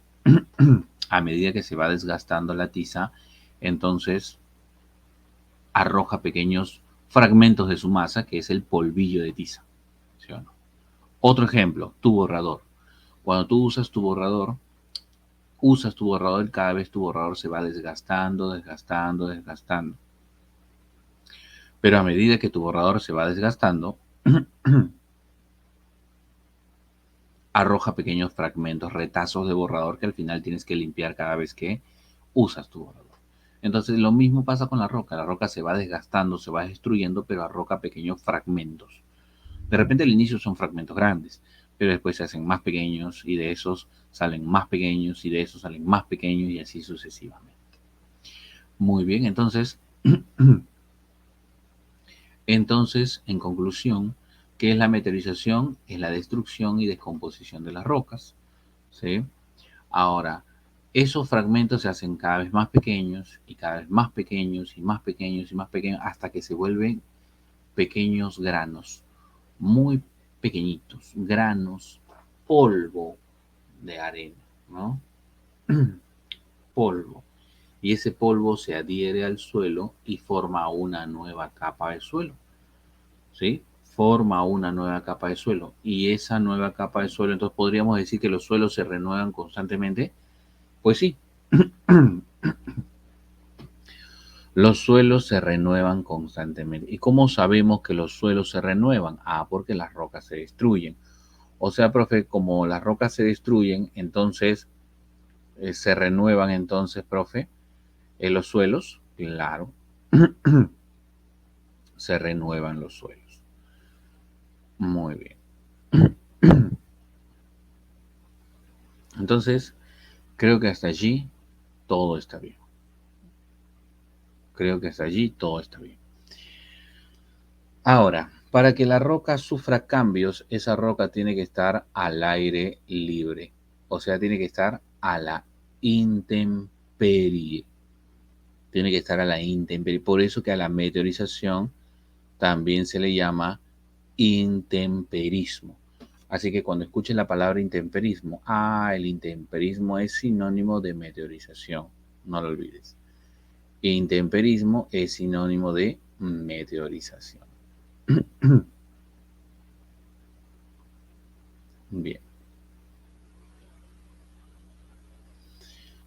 a medida que se va desgastando la tiza, entonces arroja pequeños fragmentos de su masa, que es el polvillo de tiza. ¿Sí o no? Otro ejemplo, tu borrador. Cuando tú usas tu borrador, cada vez tu borrador se va desgastando, desgastando, desgastando. Pero a medida que tu borrador se va desgastando, arroja pequeños fragmentos, retazos de borrador que al final tienes que limpiar cada vez que usas tu borrador. Entonces lo mismo pasa con la roca se va desgastando, se va destruyendo, pero arroja pequeños fragmentos. De repente al inicio son fragmentos grandes, pero después se hacen más pequeños y de esos salen más pequeños y de esos salen más pequeños y así sucesivamente. Muy bien, entonces, en conclusión, ¿qué es la meteorización? Es la destrucción y descomposición de las rocas, ¿sí? Ahora, esos fragmentos se hacen cada vez más pequeños y cada vez más pequeños y más pequeños y más pequeños hasta que se vuelven pequeños granos, muy pequeñitos, granos, polvo de arena, ¿no? Polvo. Y ese polvo se adhiere al suelo y forma una nueva capa de suelo, ¿sí? Forma una nueva capa de suelo. Y esa nueva capa de suelo, entonces podríamos decir que los suelos se renuevan constantemente. Pues sí, los suelos se renuevan constantemente. ¿Y cómo sabemos que los suelos se renuevan? Ah, porque las rocas se destruyen. O sea, profe, como las rocas se destruyen, entonces se renuevan entonces, profe, los suelos. Claro, se renuevan los suelos. Muy bien. Entonces, creo que hasta allí todo está bien. Creo que hasta allí todo está bien. Ahora, para que la roca sufra cambios, esa roca tiene que estar al aire libre. O sea, tiene que estar a la intemperie. Tiene que estar a la intemperie. Por eso que a la meteorización también se le llama intemperismo. Así que cuando escuchen la palabra intemperismo, el intemperismo es sinónimo de meteorización. No lo olvides. Intemperismo es sinónimo de meteorización. Bien.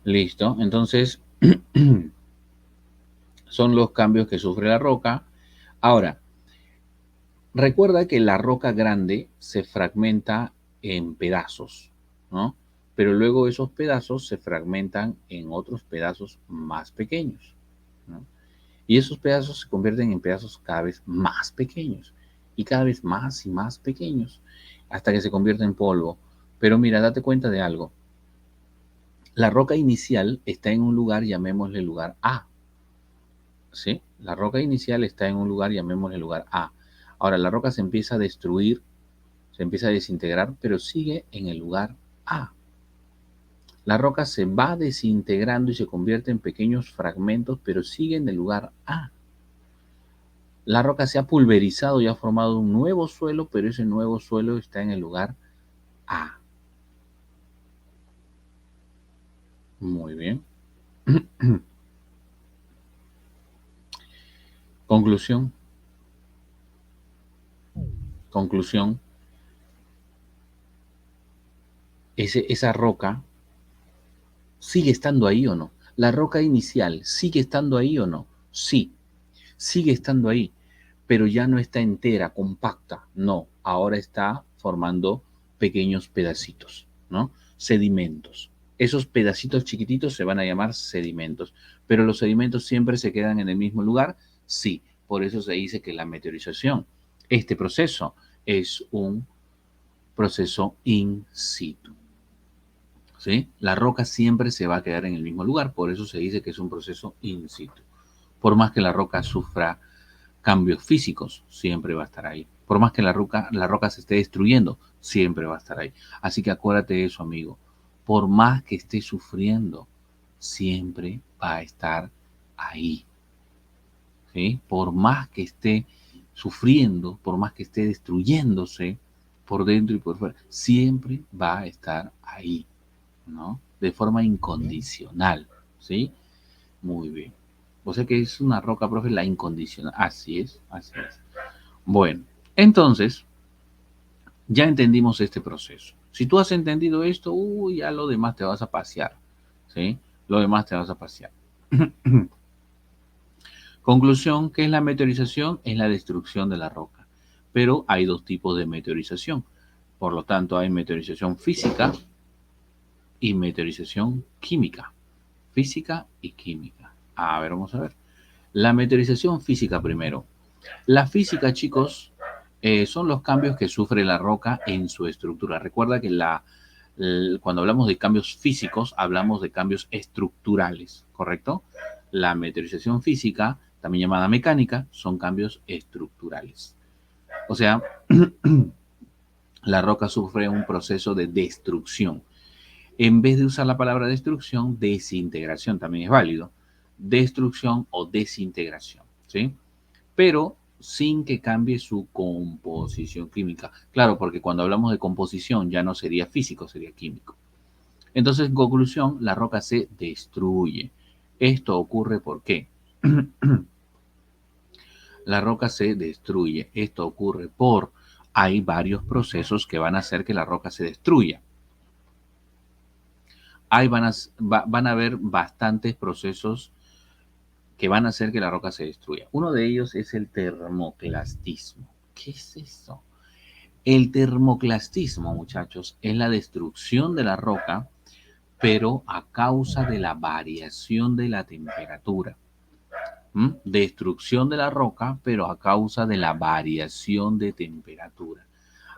Listo. Entonces, son los cambios que sufre la roca. Ahora, recuerda que la roca grande se fragmenta en pedazos, ¿no? Pero luego esos pedazos se fragmentan en otros pedazos más pequeños, ¿no? Y esos pedazos se convierten en pedazos cada vez más pequeños y cada vez más y más pequeños hasta que se convierte en polvo. Pero mira, date cuenta de algo. La roca inicial está en un lugar, llamémosle lugar A, ¿sí? La roca inicial está en un lugar, llamémosle lugar A. Ahora la roca se empieza a destruir, se empieza a desintegrar, pero sigue en el lugar A. La roca se va desintegrando y se convierte en pequeños fragmentos, pero sigue en el lugar A. La roca se ha pulverizado y ha formado un nuevo suelo, pero ese nuevo suelo está en el lugar A. Muy bien. Conclusión. Conclusión. Esa roca sigue estando ahí o no. La roca inicial sigue estando ahí o no. Sí, sigue estando ahí, pero ya no está entera, compacta. No, ahora está formando pequeños pedacitos, ¿no? Sedimentos. Esos pedacitos chiquititos se van a llamar sedimentos, pero los sedimentos siempre se quedan en el mismo lugar. Sí, por eso se dice que la meteorización, este proceso, es un proceso in situ. ¿sí? La roca siempre se va a quedar en el mismo lugar, por eso se dice que es un proceso in situ. Por más que la roca sufra cambios físicos, siempre va a estar ahí. Por más que la roca se esté destruyendo, siempre va a estar ahí. Así que acuérdate de eso, amigo. Por más que esté sufriendo, siempre va a estar ahí. ¿Sí? Por más que esté sufriendo, por más que esté destruyéndose por dentro y por fuera, siempre va a estar ahí, ¿no? De forma incondicional, ¿sí? Muy bien. O sea que es una roca, profe, la incondicional. Así es, así es. Bueno, entonces, ya entendimos este proceso. Si tú has entendido esto, ya lo demás te vas a pasear, ¿sí? Lo demás te vas a pasear. Conclusión, ¿qué es la meteorización? Es la destrucción de la roca. Pero hay dos tipos de meteorización. Por lo tanto, hay meteorización física y meteorización química. Física y química. A ver, vamos a ver. La meteorización física primero. La física, chicos, son los cambios que sufre la roca en su estructura. Recuerda que cuando hablamos de cambios físicos, hablamos de cambios estructurales, ¿correcto? La meteorización física, también llamada mecánica, son cambios estructurales. O sea, la roca sufre un proceso de destrucción. En vez de usar la palabra destrucción, desintegración también es válido. Destrucción o desintegración, ¿sí? Pero sin que cambie su composición química. Claro, porque cuando hablamos de composición ya no sería físico, sería químico. Entonces, en conclusión, la roca se destruye. Esto ocurre ¿por qué? La roca se destruye. Esto ocurre por hay varios procesos que van a hacer que la roca se destruya. Ahí van a haber bastantes procesos que van a hacer que la roca se destruya. Uno de ellos es el termoclastismo. ¿Qué es eso? El termoclastismo, muchachos, es la destrucción de la roca, pero a causa de la variación de la temperatura. Destrucción de la roca, pero a causa de la variación de temperatura.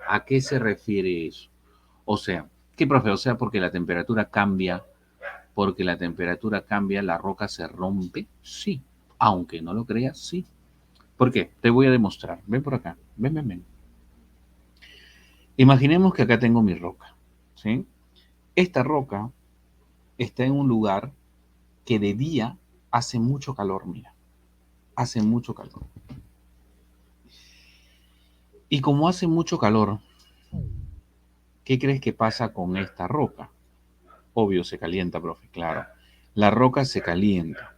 ¿A qué se refiere eso? O sea, ¿qué, profe? O sea, porque la temperatura cambia, la roca se rompe. Sí, aunque no lo creas, sí. ¿Por qué? Te voy a demostrar. Ven por acá. Ven, ven, ven. Imaginemos que acá tengo mi roca, ¿sí? Esta roca está en un lugar que de día hace mucho calor, mira. Hace mucho calor. Y como hace mucho calor, ¿qué crees que pasa con esta roca? Obvio, se calienta, profe, claro. La roca se calienta.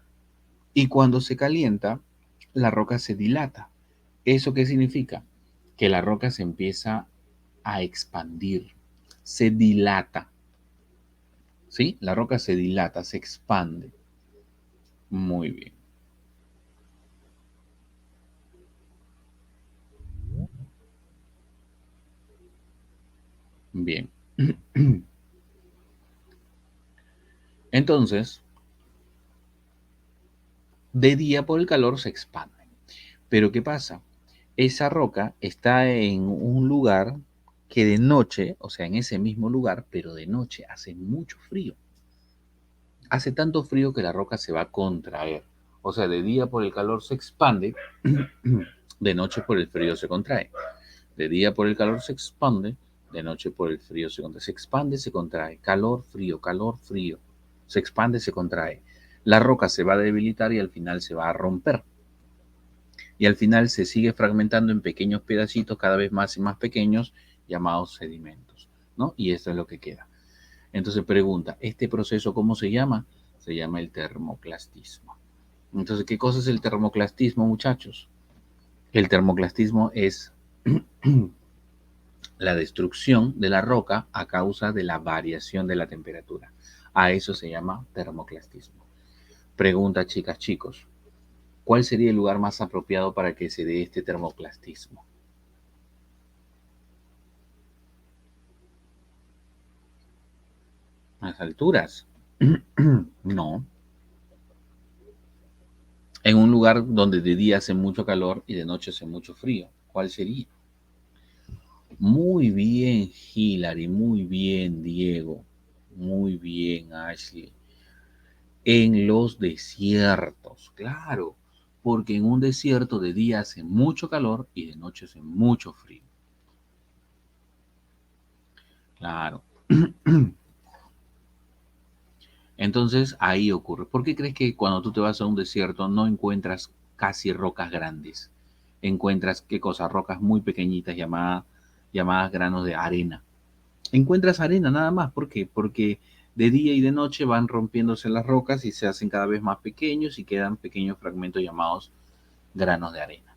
Y cuando se calienta, la roca se dilata. ¿Eso qué significa? Que la roca se empieza a expandir, se dilata. ¿Sí? La roca se dilata, se expande. Muy bien. Bien. Entonces, de día por el calor se expande. Pero ¿qué pasa? Esa roca está en un lugar que de noche, o sea, en ese mismo lugar, pero de noche hace mucho frío. Hace tanto frío que la roca se va a contraer. O sea, de día por el calor se expande, de noche por el frío se contrae. De día por el calor se expande, de noche por el frío se contrae. Se expande, se contrae. Calor, frío, calor, frío. Se expande, se contrae. La roca se va a debilitar y al final se va a romper. Y al final se sigue fragmentando en pequeños pedacitos cada vez más y más pequeños llamados sedimentos, ¿no? Y esto es lo que queda. Entonces pregunta, ¿este proceso cómo se llama? Se llama el termoclastismo. Entonces, ¿qué cosa es el termoclastismo, muchachos? El termoclastismo es la destrucción de la roca a causa de la variación de la temperatura. A eso se llama termoclastismo. Pregunta, chicas, chicos, ¿cuál sería el lugar más apropiado para que se dé este termoclastismo? ¿Las alturas? No. En un lugar donde de día hace mucho calor y de noche hace mucho frío. ¿Cuál sería? Muy bien, Hilary, muy bien, Diego. Muy bien, Ashley. En los desiertos, claro, porque en un desierto de día hace mucho calor y de noche hace mucho frío. Claro. Entonces ahí ocurre. ¿Por qué crees que cuando tú te vas a un desierto no encuentras casi rocas grandes? Encuentras, ¿qué cosa? Rocas muy pequeñitas llamadas granos de arena. Encuentras arena nada más. ¿Por qué? Porque de día y de noche van rompiéndose las rocas y se hacen cada vez más pequeños y quedan pequeños fragmentos llamados granos de arena.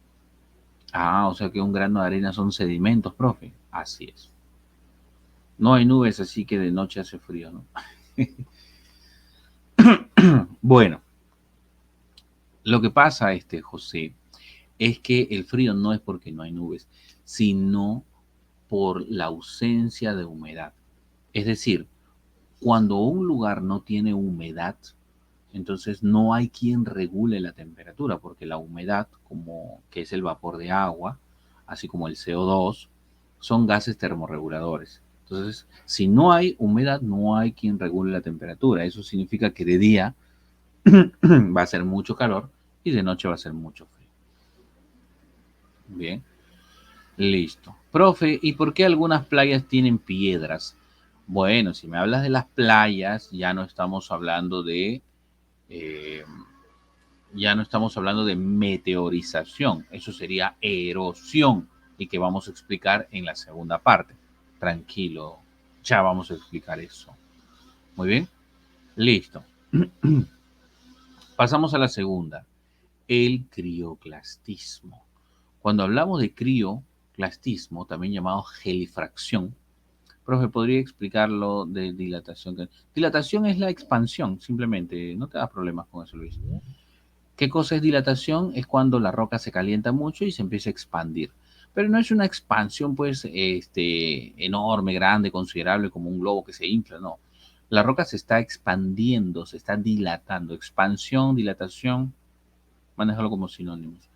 Ah, o sea que un grano de arena son sedimentos, profe. Así es. No hay nubes, así que de noche hace frío, ¿no? Bueno, lo que pasa, José, es que el frío no es porque no hay nubes, sino por la ausencia de humedad. Es decir, cuando un lugar no tiene humedad, entonces no hay quien regule la temperatura, porque la humedad, como que es el vapor de agua, así como el CO2, son gases termorreguladores. Entonces, si no hay humedad, no hay quien regule la temperatura. Eso significa que de día va a ser mucho calor y de noche va a ser mucho frío. Bien, listo. Profe, ¿y por qué algunas playas tienen piedras? Bueno, si me hablas de las playas, eh, ya no estamos hablando de meteorización, eso sería erosión y que vamos a explicar en la segunda parte. Tranquilo, ya vamos a explicar eso. Muy bien, listo. Pasamos a la segunda, el crioclastismo. Cuando hablamos de crioclastismo, también llamado gelifracción, profe, ¿podría explicarlo de dilatación? Dilatación es la expansión, simplemente, no te das problemas con eso, Luis. ¿Qué cosa es dilatación? Es cuando la roca se calienta mucho y se empieza a expandir. Pero no es una expansión, pues, enorme, grande, considerable, como un globo que se infla, no. La roca se está expandiendo, se está dilatando. Expansión, dilatación, manéjalo como sinónimos.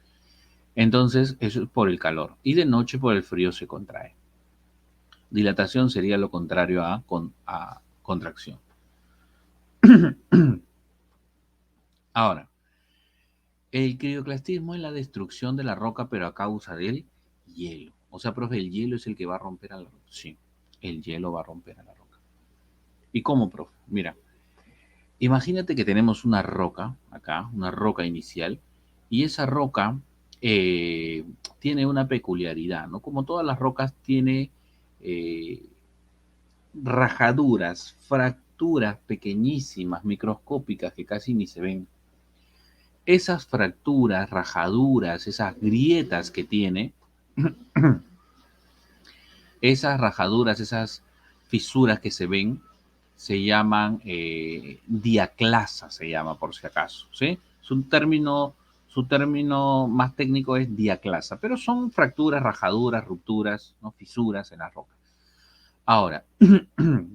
Entonces, eso es por el calor. Y de noche, por el frío, se contrae. Dilatación sería lo contrario a contracción. Ahora, el crioclastismo es la destrucción de la roca, pero a causa del hielo. O sea, profe, el hielo es el que va a romper a la roca. Sí, el hielo va a romper a la roca. ¿Y cómo, profe? Mira, imagínate que tenemos una roca acá, una roca inicial, y esa roca eh, tiene una peculiaridad, ¿no? Como todas las rocas, tiene eh, rajaduras, fracturas pequeñísimas, microscópicas que casi ni se ven. Esas fracturas, rajaduras, esas grietas que tiene, esas rajaduras, esas fisuras que se ven, se llaman diaclasa, se llama por si acaso, ¿sí? Su término más técnico es diaclasa, pero son fracturas, rajaduras, rupturas, ¿no? Fisuras en la roca. Ahora,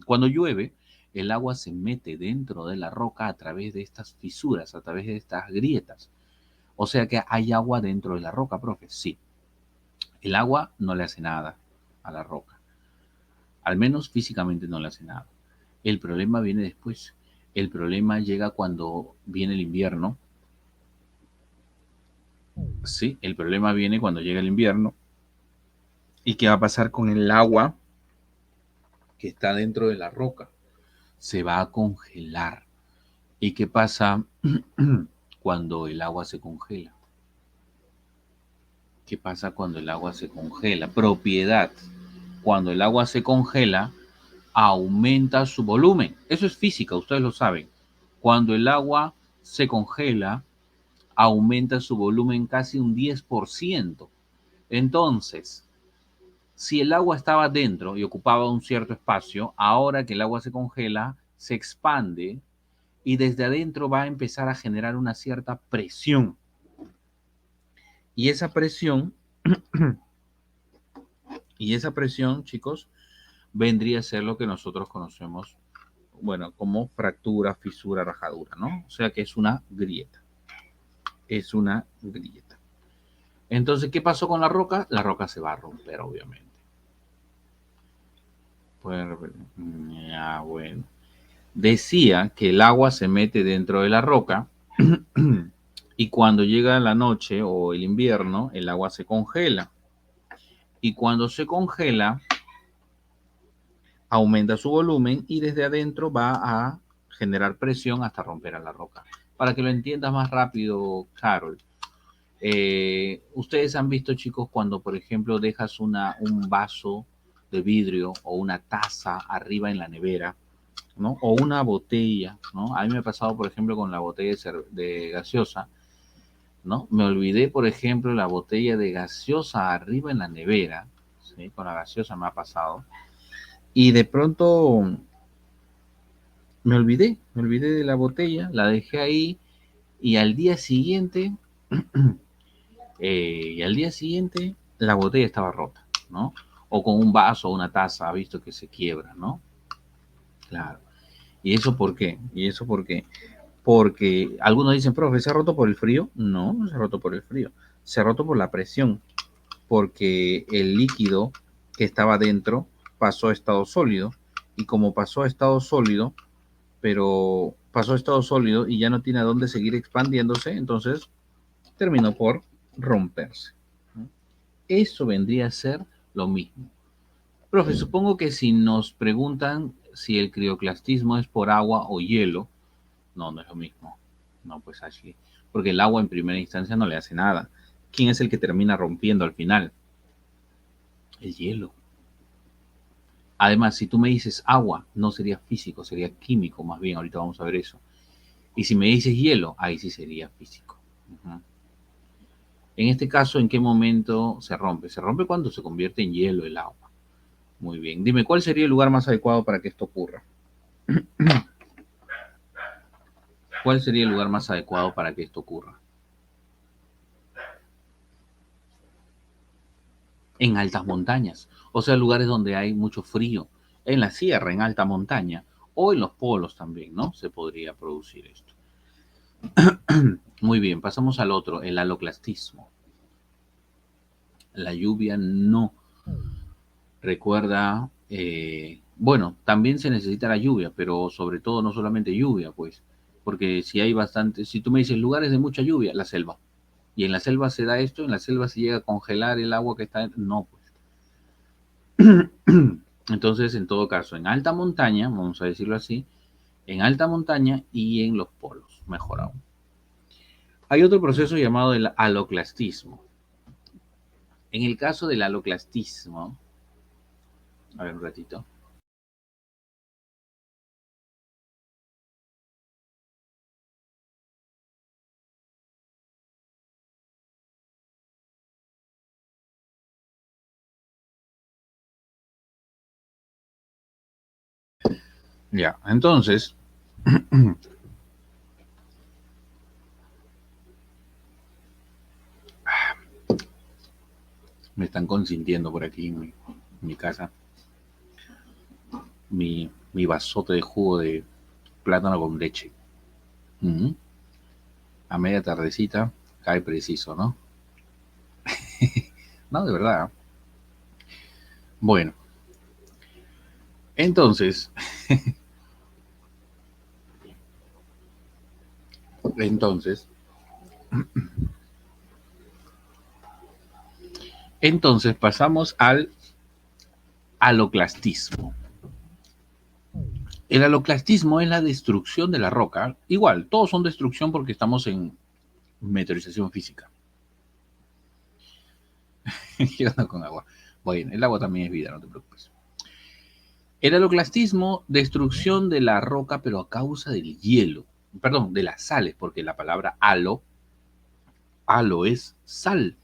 cuando llueve, el agua se mete dentro de la roca a través de estas fisuras, a través de estas grietas. O sea que hay agua dentro de la roca, profe. Sí, el agua no le hace nada a la roca. Al menos físicamente no le hace nada. El problema viene después. El problema llega cuando viene el invierno. Sí, el problema viene cuando llega el invierno. ¿Y qué va a pasar con el agua que está dentro de la roca? Se va a congelar. ¿Y qué pasa cuando el agua se congela? ¿Qué pasa cuando el agua se congela? Propiedad. Cuando el agua se congela, aumenta su volumen. Eso es física, ustedes lo saben. Cuando el agua se congela, aumenta su volumen casi un 10%. Entonces, si el agua estaba dentro y ocupaba un cierto espacio, ahora que el agua se congela, se expande y desde adentro va a empezar a generar una cierta presión. Y esa presión, chicos, vendría a ser lo que nosotros conocemos, bueno, como fractura, fisura, rajadura, ¿no? O sea que es una grieta. Es una grieta. Entonces, ¿qué pasó con la roca? La roca se va a romper, obviamente. Pues, ya, bueno. decía que el agua se mete dentro de la roca y cuando llega la noche o el invierno, el agua se congela. Y cuando se congela, aumenta su volumen y desde adentro va a generar presión hasta romper a la roca. Para que lo entiendas más rápido, Carol, ustedes han visto, chicos, cuando, por ejemplo, dejas un vaso de vidrio o una taza arriba en la nevera, ¿no? O una botella, ¿no? A mí me ha pasado, por ejemplo, con la botella de gaseosa, ¿no? Me olvidé, por ejemplo, la botella de gaseosa arriba en la nevera, ¿sí? Con la gaseosa me ha pasado. Y de pronto me olvidé de la botella, la dejé ahí y al día siguiente, la botella estaba rota, ¿no? O con un vaso o una taza, ha visto que se quiebra, ¿no? Claro. ¿Y eso por qué? ¿Y eso por qué? Porque algunos dicen, profe, ¿se ha roto por el frío? No, no se ha roto por el frío. Se ha roto por la presión, porque el líquido que estaba dentro pasó a estado sólido. Y como pasó a estado sólido, pero pasó a estado sólido y ya no tiene a dónde seguir expandiéndose, entonces terminó por romperse. Eso vendría a ser lo mismo. Profe, supongo que si nos preguntan si el crioclastismo es por agua o hielo, no, no es lo mismo. No, pues así. Porque el agua en primera instancia no le hace nada. ¿Quién es el que termina rompiendo al final? El hielo. Además, si tú me dices agua, no sería físico, sería químico más bien. Ahorita vamos a ver eso. Y si me dices hielo, ahí sí sería físico. Uh-huh. En este caso, ¿en qué momento se rompe? Se rompe cuando se convierte en hielo el agua. Muy bien. Dime, ¿cuál sería el lugar más adecuado para que esto ocurra? ¿Cuál sería el lugar más adecuado para que esto ocurra? En altas montañas, o sea, lugares donde hay mucho frío, en la sierra, en alta montaña, o en los polos también, ¿no? Se podría producir esto. Muy bien, pasamos al otro, el aloclastismo. La lluvia no. Recuerda, bueno, también se necesita la lluvia, pero sobre todo no solamente lluvia, pues, porque si hay bastante, si tú me dices lugares de mucha lluvia, la selva. Y en la selva se da esto, en la selva se llega a congelar el agua que está, no, pues. Entonces, en todo caso, en alta montaña, vamos a decirlo así, en alta montaña y en los polos, mejor aún. Hay otro proceso llamado el aloclastismo. En el caso del aloclastismo, a ver un ratito. Ya, entonces, me están consintiendo por aquí en mi casa mi vasote de jugo de plátano con leche. Mm. A media tardecita cae preciso, ¿no? No, de verdad. Bueno, entonces, entonces, entonces pasamos al aloclastismo. El aloclastismo es la destrucción de la roca. Igual, todos son destrucción porque estamos en meteorización física. Llegando con agua. Bueno, el agua también es vida, no te preocupes. El aloclastismo, destrucción de la roca, pero a causa del hielo. Perdón, de las sales, porque la palabra halo es sal.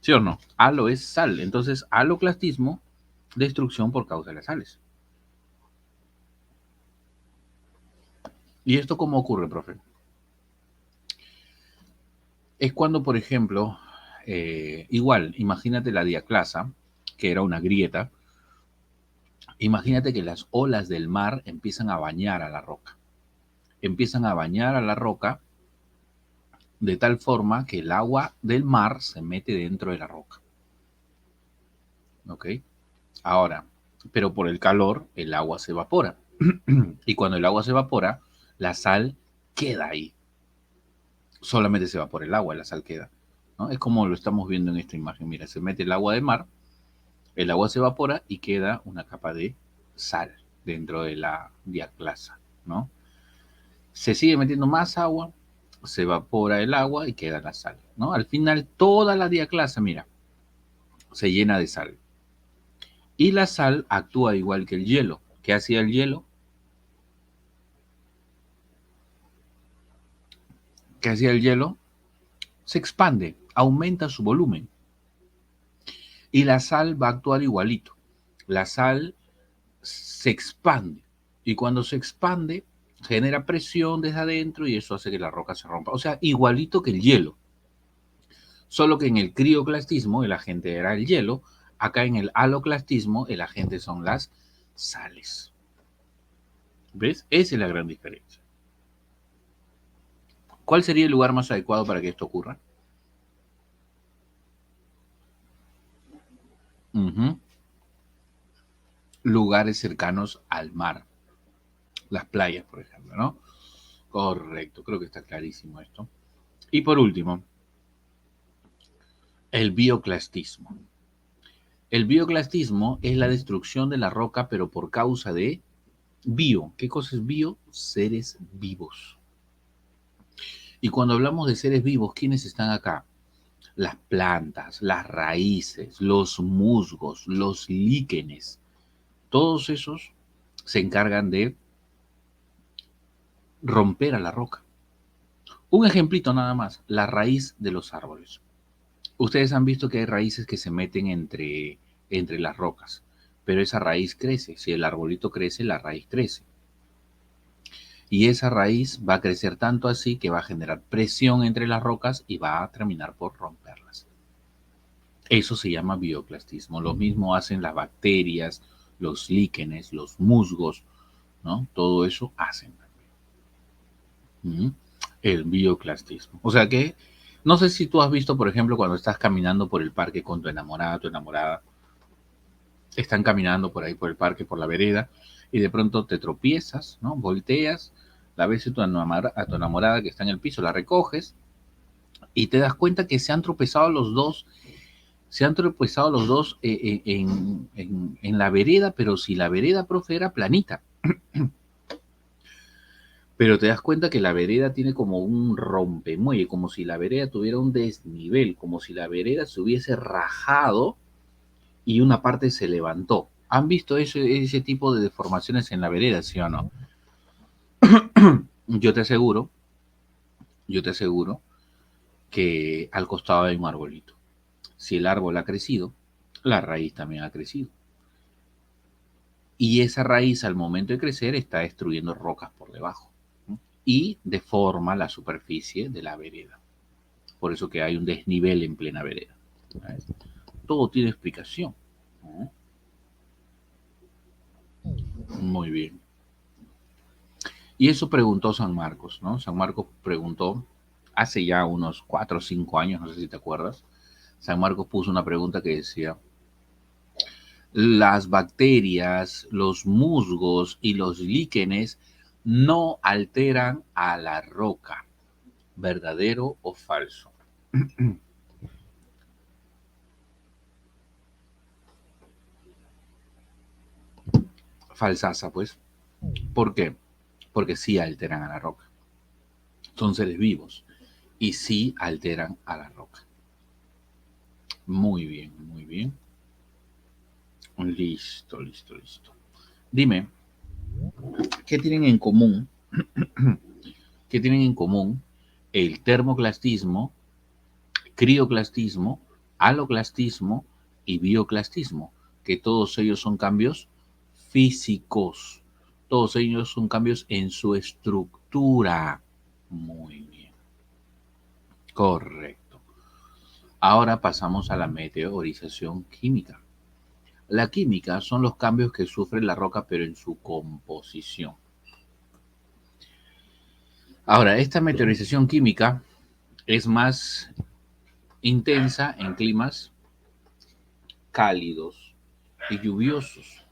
¿Sí o no? Halo es sal. Entonces, aloclastismo, destrucción por causa de las sales. ¿Y esto cómo ocurre, profe? Es cuando, por ejemplo, igual, imagínate la diaclasa, que era una grieta. Imagínate que las olas del mar empiezan a bañar a la roca. Empiezan a bañar a la roca de tal forma que el agua del mar se mete dentro de la roca. ¿Ok? Ahora, pero por el calor, el agua se evapora. Y cuando el agua se evapora, la sal queda ahí. Solamente se evapora el agua, la sal queda, ¿no? Es como lo estamos viendo en esta imagen. Mira, se mete el agua de mar, el agua se evapora y queda una capa de sal dentro de la diaclasa, ¿no? Se sigue metiendo más agua, se evapora el agua y queda la sal, ¿no? Al final toda la diaclasa, mira, se llena de sal. Y la sal actúa igual que el hielo. ¿Qué hacía el hielo? ¿Qué hacía el hielo? Se expande, aumenta su volumen. Y la sal va a actuar igualito. La sal se expande. Y cuando se expande, genera presión desde adentro y eso hace que la roca se rompa. O sea, igualito que el hielo. Solo que en el crioclastismo el agente era el hielo, acá en el haloclastismo el agente son las sales. ¿Ves? Esa es la gran diferencia. ¿Cuál sería el lugar más adecuado para que esto ocurra? Lugares cercanos al mar. Las playas, por ejemplo, ¿no? Correcto, creo que está clarísimo esto. Y por último, el bioclastismo. El bioclastismo es la destrucción de la roca, pero por causa de bio. ¿Qué cosa es bio? Seres vivos. Y cuando hablamos de seres vivos, ¿quiénes están acá? Las plantas, las raíces, los musgos, los líquenes. Todos esos se encargan de romper a la roca. Un ejemplito nada más, la raíz de los árboles. Ustedes han visto que hay raíces que se meten entre las rocas, pero esa raíz crece. Si el arbolito crece, la raíz crece. Y esa raíz va a crecer tanto así que va a generar presión entre las rocas y va a terminar por romperlas. Eso se llama bioclastismo. Lo mismo hacen las bacterias, los líquenes, los musgos, ¿no? Todo eso hacen también. El bioclastismo. O sea que, no sé si tú has visto, por ejemplo, cuando estás caminando por el parque con tu enamorada, tu enamorada, están caminando por ahí por el parque, por la vereda, y de pronto te tropiezas, ¿no? Volteas, la ves a tu enamorada que está en el piso, la recoges, y te das cuenta que se han tropezado los dos en la vereda, pero si la vereda, profe, era planita. Pero te das cuenta que la vereda tiene como un rompemuelle, como si la vereda tuviera un desnivel, como si la vereda se hubiese rajado y una parte se levantó. ¿Han visto ese tipo de deformaciones en la vereda, sí o no? Yo te aseguro, yo te aseguro que al costado hay un arbolito. Si el árbol ha crecido, la raíz también ha crecido. Y esa raíz al momento de crecer está destruyendo rocas por debajo, ¿no? Y deforma la superficie de la vereda. Por eso que hay un desnivel en plena vereda. ¿Sabes? Todo tiene explicación, ¿no? Muy bien. Y eso preguntó San Marcos, ¿no? San Marcos preguntó hace ya unos 4 o 5 años, no sé si te acuerdas. San Marcos puso una pregunta que decía, las bacterias, los musgos y los líquenes no alteran a la roca. ¿Verdadero o falso? Falsaza, pues. ¿Por qué? Porque sí alteran a la roca. Son seres vivos y sí alteran a la roca. Muy bien, muy bien. Listo, listo, listo. Dime, ¿qué tienen en común? ¿Qué tienen en común el termoclastismo, crioclastismo, haloclastismo y bioclastismo? Que todos ellos son cambios físicos. Todos ellos son cambios en su estructura. Muy bien, correcto. Ahora pasamos a la meteorización química. La química son los cambios que sufre la roca, pero en su composición. Ahora, esta meteorización química es más intensa en climas cálidos y lluviosos.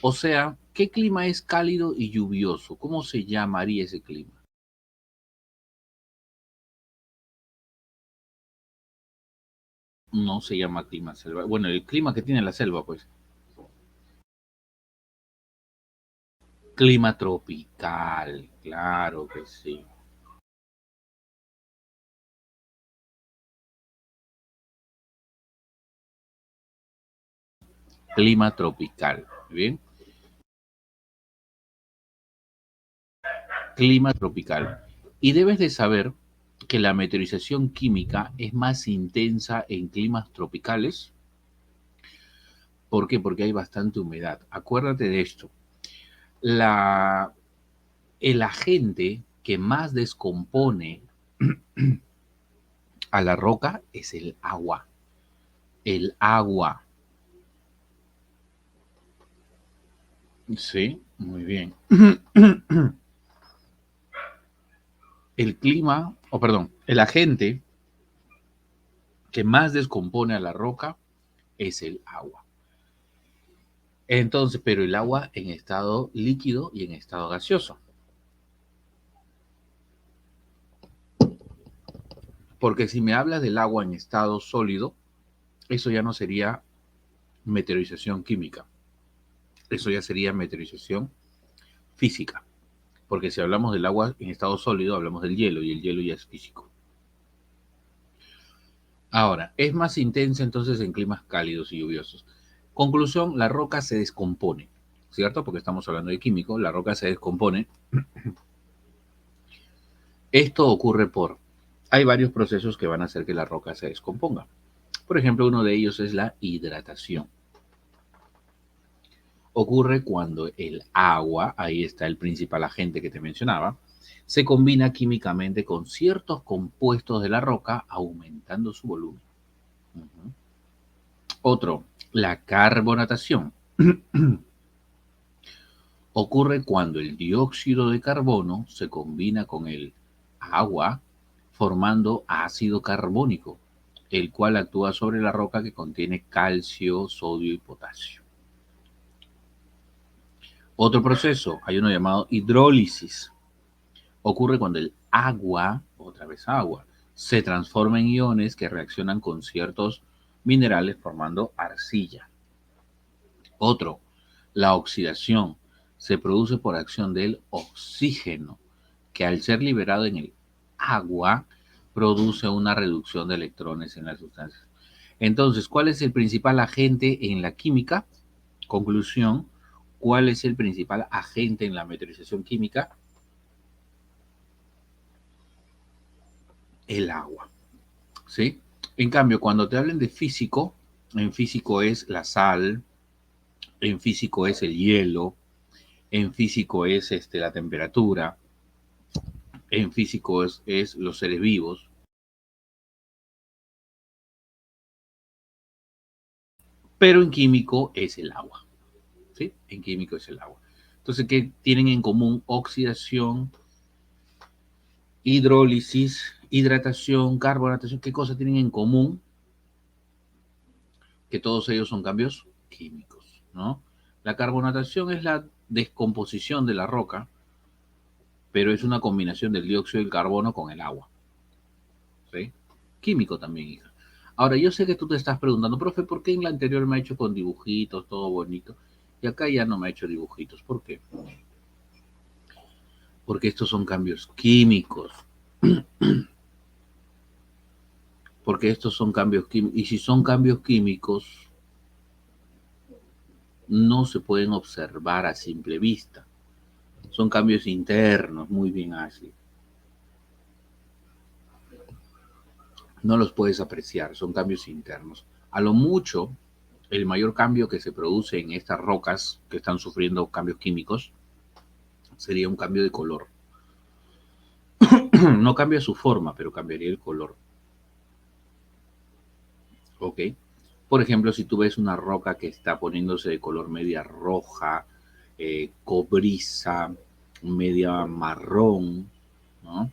O sea, ¿Qué clima es cálido y lluvioso? ¿Cómo se llamaría ese clima? No se llama clima selva. Bueno, el clima que tiene la selva, pues. Clima tropical, claro que sí. Clima tropical. Bien. Clima tropical. Y debes de saber que la meteorización química es más intensa en climas tropicales. ¿Por qué? Porque hay bastante humedad. Acuérdate de esto. La, el agente que más descompone a la roca es el agua. El agua. Sí, muy bien. El clima, o perdón, el agente que más descompone a la roca es el agua. Entonces, pero el agua en estado líquido y en estado gaseoso. Porque si me hablas del agua en estado sólido, eso ya no sería meteorización química. Eso ya sería meteorización física. Porque si hablamos del agua en estado sólido, hablamos del hielo y el hielo ya es físico. Ahora, es más intensa entonces en climas cálidos y lluviosos. Conclusión, la roca se descompone, ¿cierto? Porque estamos hablando de químico, la roca se descompone. Esto ocurre hay varios procesos que van a hacer que la roca se descomponga. Por ejemplo, uno de ellos es la hidratación. Ocurre cuando el agua, ahí está el principal agente que te mencionaba, se combina químicamente con ciertos compuestos de la roca, aumentando su volumen. Uh-huh. Otro, la carbonatación. Ocurre cuando el dióxido de carbono se combina con el agua formando ácido carbónico, el cual actúa sobre la roca que contiene calcio, sodio y potasio. Otro proceso, hay uno llamado hidrólisis. Ocurre cuando el agua, otra vez agua, se transforma en iones que reaccionan con ciertos minerales formando arcilla. Otro, la oxidación, se produce por acción del oxígeno, que al ser liberado en el agua produce una reducción de electrones en las sustancias. Entonces, ¿cuál es el principal agente en la química? Conclusión, ¿cuál es el principal agente en la meteorización química? El agua, ¿sí? En cambio, cuando te hablen de físico, en físico es la sal, en físico es el hielo, en físico es la temperatura, en físico es los seres vivos, pero en químico es el agua, ¿sí? En químico es el agua. Entonces, ¿qué tienen en común? Oxidación, hidrólisis, hidratación, carbonatación. ¿Qué cosas tienen en común? Que todos ellos son cambios químicos, ¿no? La carbonatación es la descomposición de la roca, pero es una combinación del dióxido de carbono con el agua, ¿sí? Químico también, hija. Ahora, yo sé que tú te estás preguntando, profe, ¿por qué en la anterior me ha hecho con dibujitos, todo bonito? Y acá ya no me ha hecho dibujitos. ¿Por qué? Porque estos son cambios químicos. Porque estos son cambios químicos. Y si son cambios químicos, no se pueden observar a simple vista. Son cambios internos, muy bien así. No los puedes apreciar, son cambios internos. A lo mucho, el mayor cambio que se produce en estas rocas que están sufriendo cambios químicos sería un cambio de color. No cambia su forma, pero cambiaría el color. ¿Ok? Por ejemplo, si tú ves una roca que está poniéndose de color media roja, cobriza, media marrón, ¿no?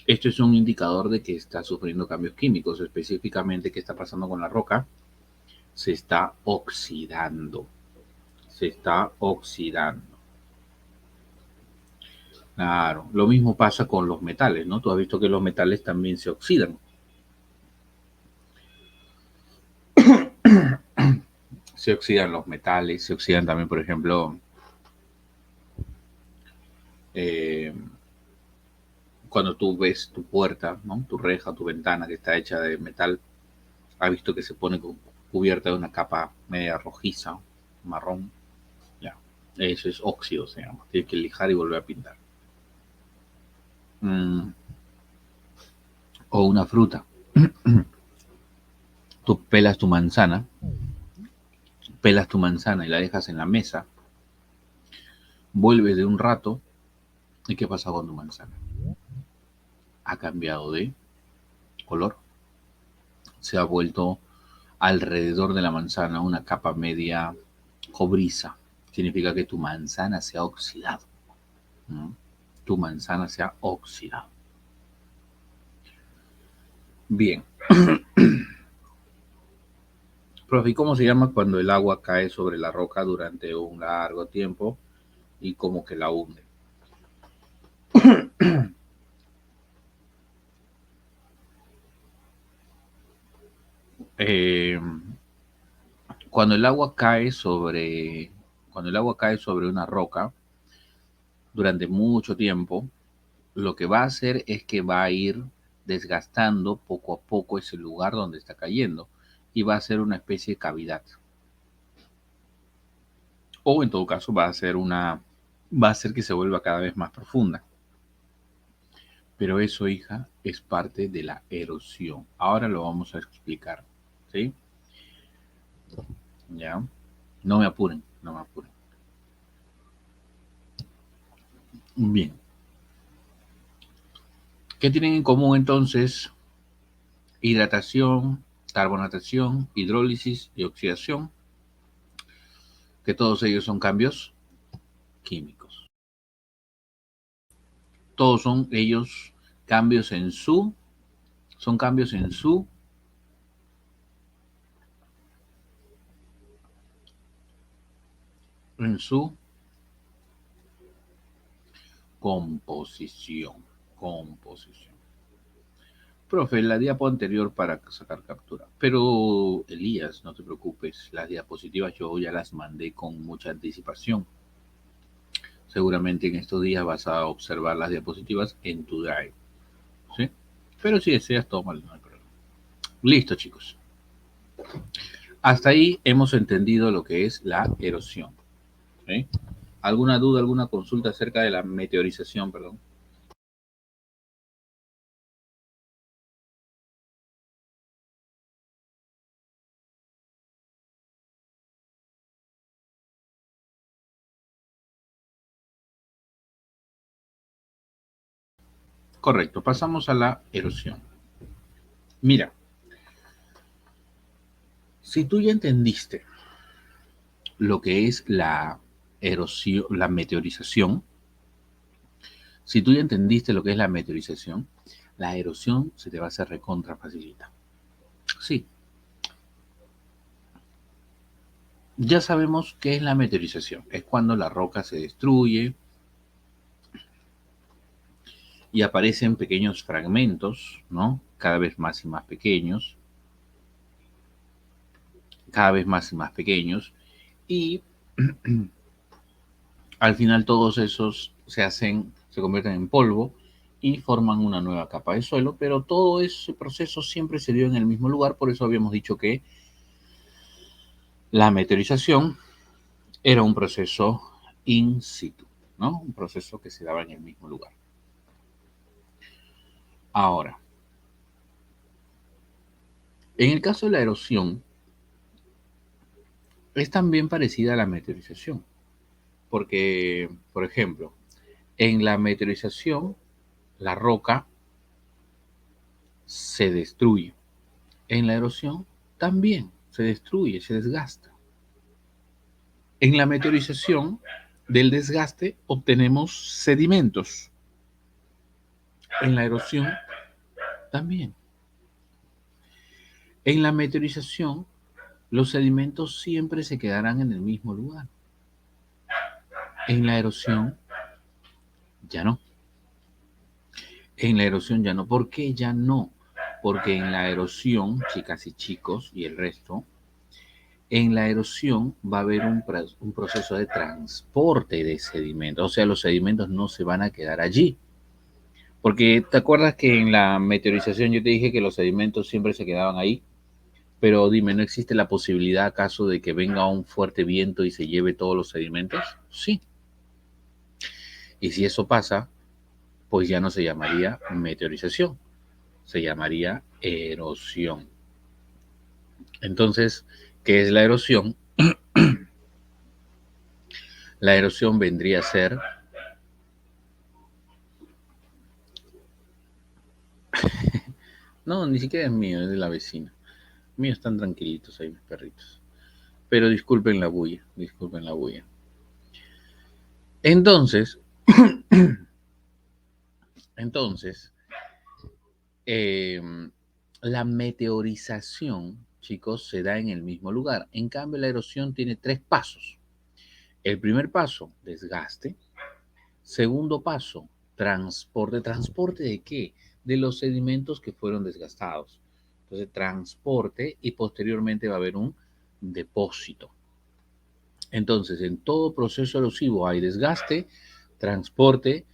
Esto es un indicador de que está sufriendo cambios químicos. Específicamente, ¿qué está pasando con la roca? Se está oxidando, se está oxidando. Claro, lo mismo pasa con los metales, ¿no? Tú has visto que los metales también se oxidan. Se oxidan los metales, se oxidan también, por ejemplo, eh, cuando tú ves tu puerta, ¿no? Tu reja, tu ventana que está hecha de metal, has visto que se pone cubierta de una capa media rojiza, marrón. Ya, eso es óxido, se llama. Tienes que lijar y volver a pintar. Mm, o una fruta. Tú pelas tu manzana y la dejas en la mesa, vuelves de un rato, ¿y qué pasa con tu manzana? Ha cambiado de color, se ha vuelto alrededor de la manzana una capa media cobriza. Significa que tu manzana se ha oxidado, ¿no? Tu manzana se ha oxidado. Bien. Profe, ¿y cómo se llama cuando el agua cae sobre la roca durante un largo tiempo y como que la hunde? Eh, cuando el agua cae sobre cuando el agua cae sobre una roca durante mucho tiempo, lo que va a hacer es que va a ir desgastando poco a poco ese lugar donde está cayendo y va a ser una especie de cavidad. O en todo caso va a hacer que se vuelva cada vez más profunda. Pero eso, hija, es parte de la erosión. Ahora lo vamos a explicar, ¿sí? Ya. No me apuren, no me apuren. Bien. ¿Qué tienen en común entonces? Hidratación, carbonatación, hidrólisis y oxidación, que todos ellos son cambios químicos. Todos son ellos cambios en su, son cambios en su composición. Composición. Profe, la diapo anterior para sacar captura. Pero, Elías, no te preocupes, las diapositivas yo ya las mandé con mucha anticipación. Seguramente en estos días vas a observar las diapositivas en tu drive, ¿sí? Pero si deseas, tómalo, no hay problema. Listo, chicos. Hasta ahí hemos entendido lo que es la erosión, ¿sí? ¿Alguna duda, alguna consulta acerca de la meteorización, perdón? Correcto, pasamos a la erosión. Mira, si tú ya entendiste lo que es la erosión, la meteorización, si tú ya entendiste lo que es la meteorización, la erosión se te va a hacer recontra facilita. Sí, ya sabemos qué es la meteorización. Es cuando la roca se destruye y aparecen pequeños fragmentos, ¿no? Cada vez más y más pequeños, cada vez más y más pequeños, y al final todos esos se convierten en polvo y forman una nueva capa de suelo, pero todo ese proceso siempre se dio en el mismo lugar, por eso habíamos dicho que la meteorización era un proceso in situ, ¿no? Un proceso que se daba en el mismo lugar. Ahora, en el caso de la erosión, es también parecida a la meteorización, porque, por ejemplo, en la meteorización, la roca se destruye. En la erosión, también se destruye, se desgasta. En la meteorización del desgaste obtenemos sedimentos. En la erosión, también. En la meteorización, los sedimentos siempre se quedarán en el mismo lugar. En la erosión ya no. En la erosión ya no. ¿Por qué ya no? Porque en la erosión, chicas y chicos y el resto, en la erosión va a haber un proceso de transporte de sedimentos. O sea, los sedimentos no se van a quedar allí. Porque te acuerdas que en la meteorización yo te dije que los sedimentos siempre se quedaban ahí. Pero dime, ¿no existe la posibilidad acaso de que venga un fuerte viento y se lleve todos los sedimentos? Sí. Y si eso pasa, pues ya no se llamaría meteorización, se llamaría erosión. Entonces, ¿qué es la erosión? La erosión vendría a ser no, ni siquiera es mío, es de la vecina. Míos están tranquilitos ahí mis perritos. Pero disculpen la bulla, disculpen la bulla. Entonces, entonces, eh, la meteorización, chicos, se da en el mismo lugar. En cambio, la erosión tiene 3 pasos. El primer paso, desgaste. Segundo paso, transporte. ¿Transporte de qué? De los sedimentos que fueron desgastados. Entonces, transporte y posteriormente va a haber un depósito. Entonces, en todo proceso erosivo hay desgaste, transporte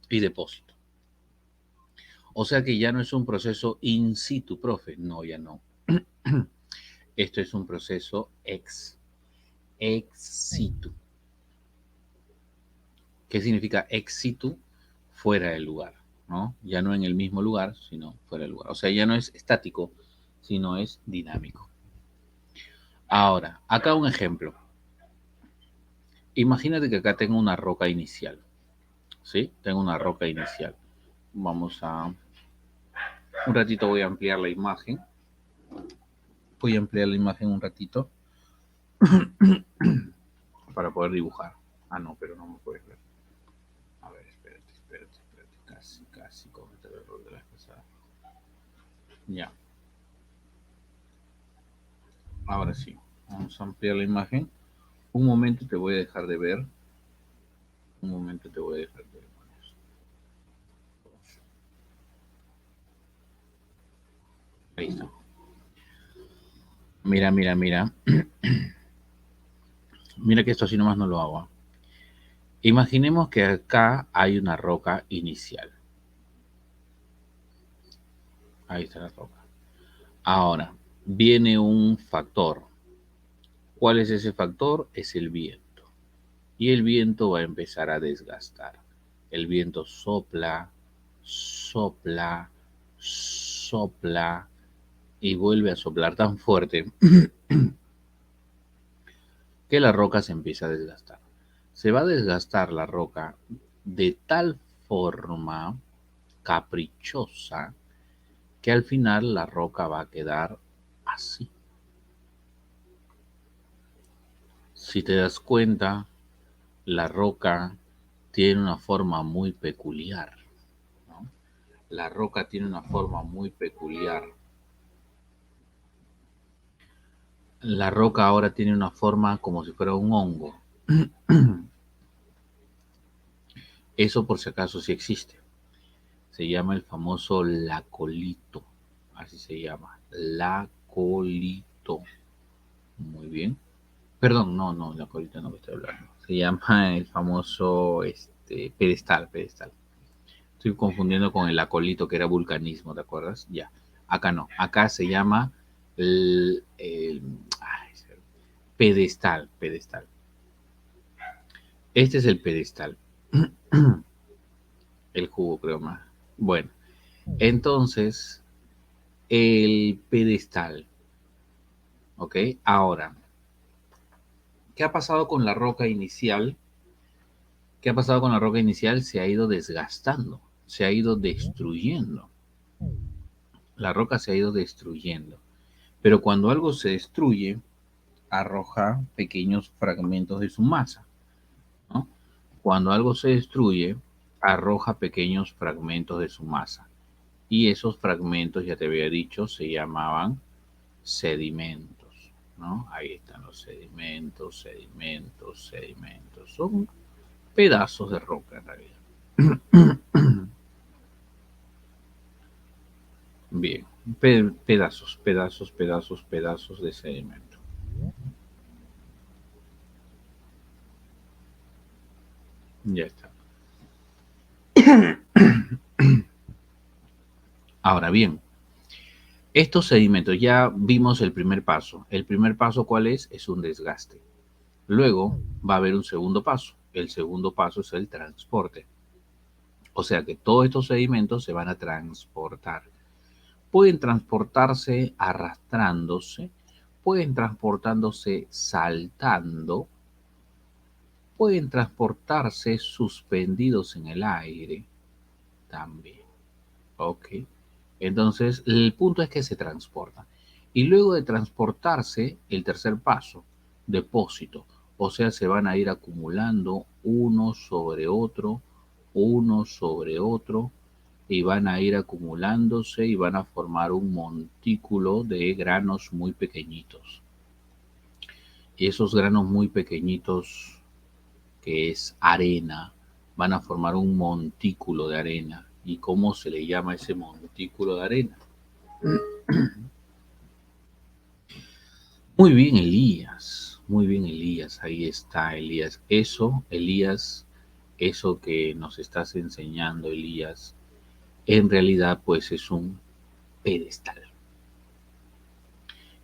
y depósito. O sea que ya no es un proceso in situ, profe. No, ya no. Esto es un proceso ex situ. ¿Qué significa ex situ? Fuera del lugar, ¿no? Ya no en el mismo lugar, sino fuera del lugar. O sea, ya no es estático, sino es dinámico. Ahora, acá un ejemplo. Imagínate que acá tengo una roca inicial, ¿sí? Tengo una roca inicial. Vamos a... Un ratito voy a ampliar la imagen. Voy a ampliar la imagen un ratito para poder dibujar. Ah, no, pero no me puedes ver. A ver, espérate. Casi comete el error de la vez pasada. Ya, ahora sí. Vamos a ampliar la imagen. Un momento te voy a dejar de ver. Un momento te voy a dejar de ver. Ahí está. Mira. Mira que esto así nomás no lo hago. Imaginemos que acá hay una roca inicial. Ahí está la roca. Ahora, viene un factor. ¿Cuál es ese factor? Es el viento. Y el viento va a empezar a desgastar. El viento sopla, sopla, sopla y vuelve a soplar tan fuerte que la roca se empieza a desgastar. Se va a desgastar la roca de tal forma caprichosa que al final la roca va a quedar así. Si te das cuenta, la roca tiene una forma muy peculiar, ¿no? La roca tiene una forma muy peculiar. La roca ahora tiene una forma como si fuera un hongo. Eso por si acaso sí existe. Se llama el famoso lacolito. Así se llama. Lacolito. Muy bien. Perdón, no, lacolito no me estoy hablando. Se llama el famoso pedestal. Estoy confundiendo con el acolito que era vulcanismo, ¿te acuerdas? Ya. Acá no. Acá se llama ay, pedestal. Este es el pedestal. El jugo, creo más. Bueno, entonces, el pedestal. ¿Ok? Ahora, ¿qué ha pasado con la roca inicial? ¿Qué ha pasado con la roca inicial? Se ha ido desgastando, se ha ido destruyendo. La roca se ha ido destruyendo. Pero cuando algo se destruye, arroja pequeños fragmentos de su masa, ¿no? Cuando algo se destruye, arroja pequeños fragmentos de su masa. Y esos fragmentos, ya te había dicho, se llamaban sedimentos, ¿no? Ahí están los sedimentos, sedimentos, sedimentos. Son pedazos de roca en realidad. Bien, pedazos, pedazos, pedazos, pedazos de sedimento. Ya está. Ahora bien, estos sedimentos, ya vimos el primer paso. El primer paso, ¿cuál es? Es un desgaste. Luego va a haber un segundo paso. El segundo paso es el transporte. O sea que todos estos sedimentos se van a transportar. Pueden transportarse arrastrándose, pueden transportándose saltando, pueden transportarse suspendidos en el aire también. Ok. Entonces, el punto es que se transportan. Y luego de transportarse, el tercer paso, depósito. O sea, se van a ir acumulando uno sobre otro, y van a ir acumulándose y van a formar un montículo de granos muy pequeñitos. Y esos granos muy pequeñitos, que es arena, van a formar un montículo de arena. ¿Y cómo se le llama ese montículo de arena? Muy bien, Elías. Muy bien, Elías. Ahí está, Elías. Eso, Elías, eso que nos estás enseñando, Elías, en realidad pues es un pedestal.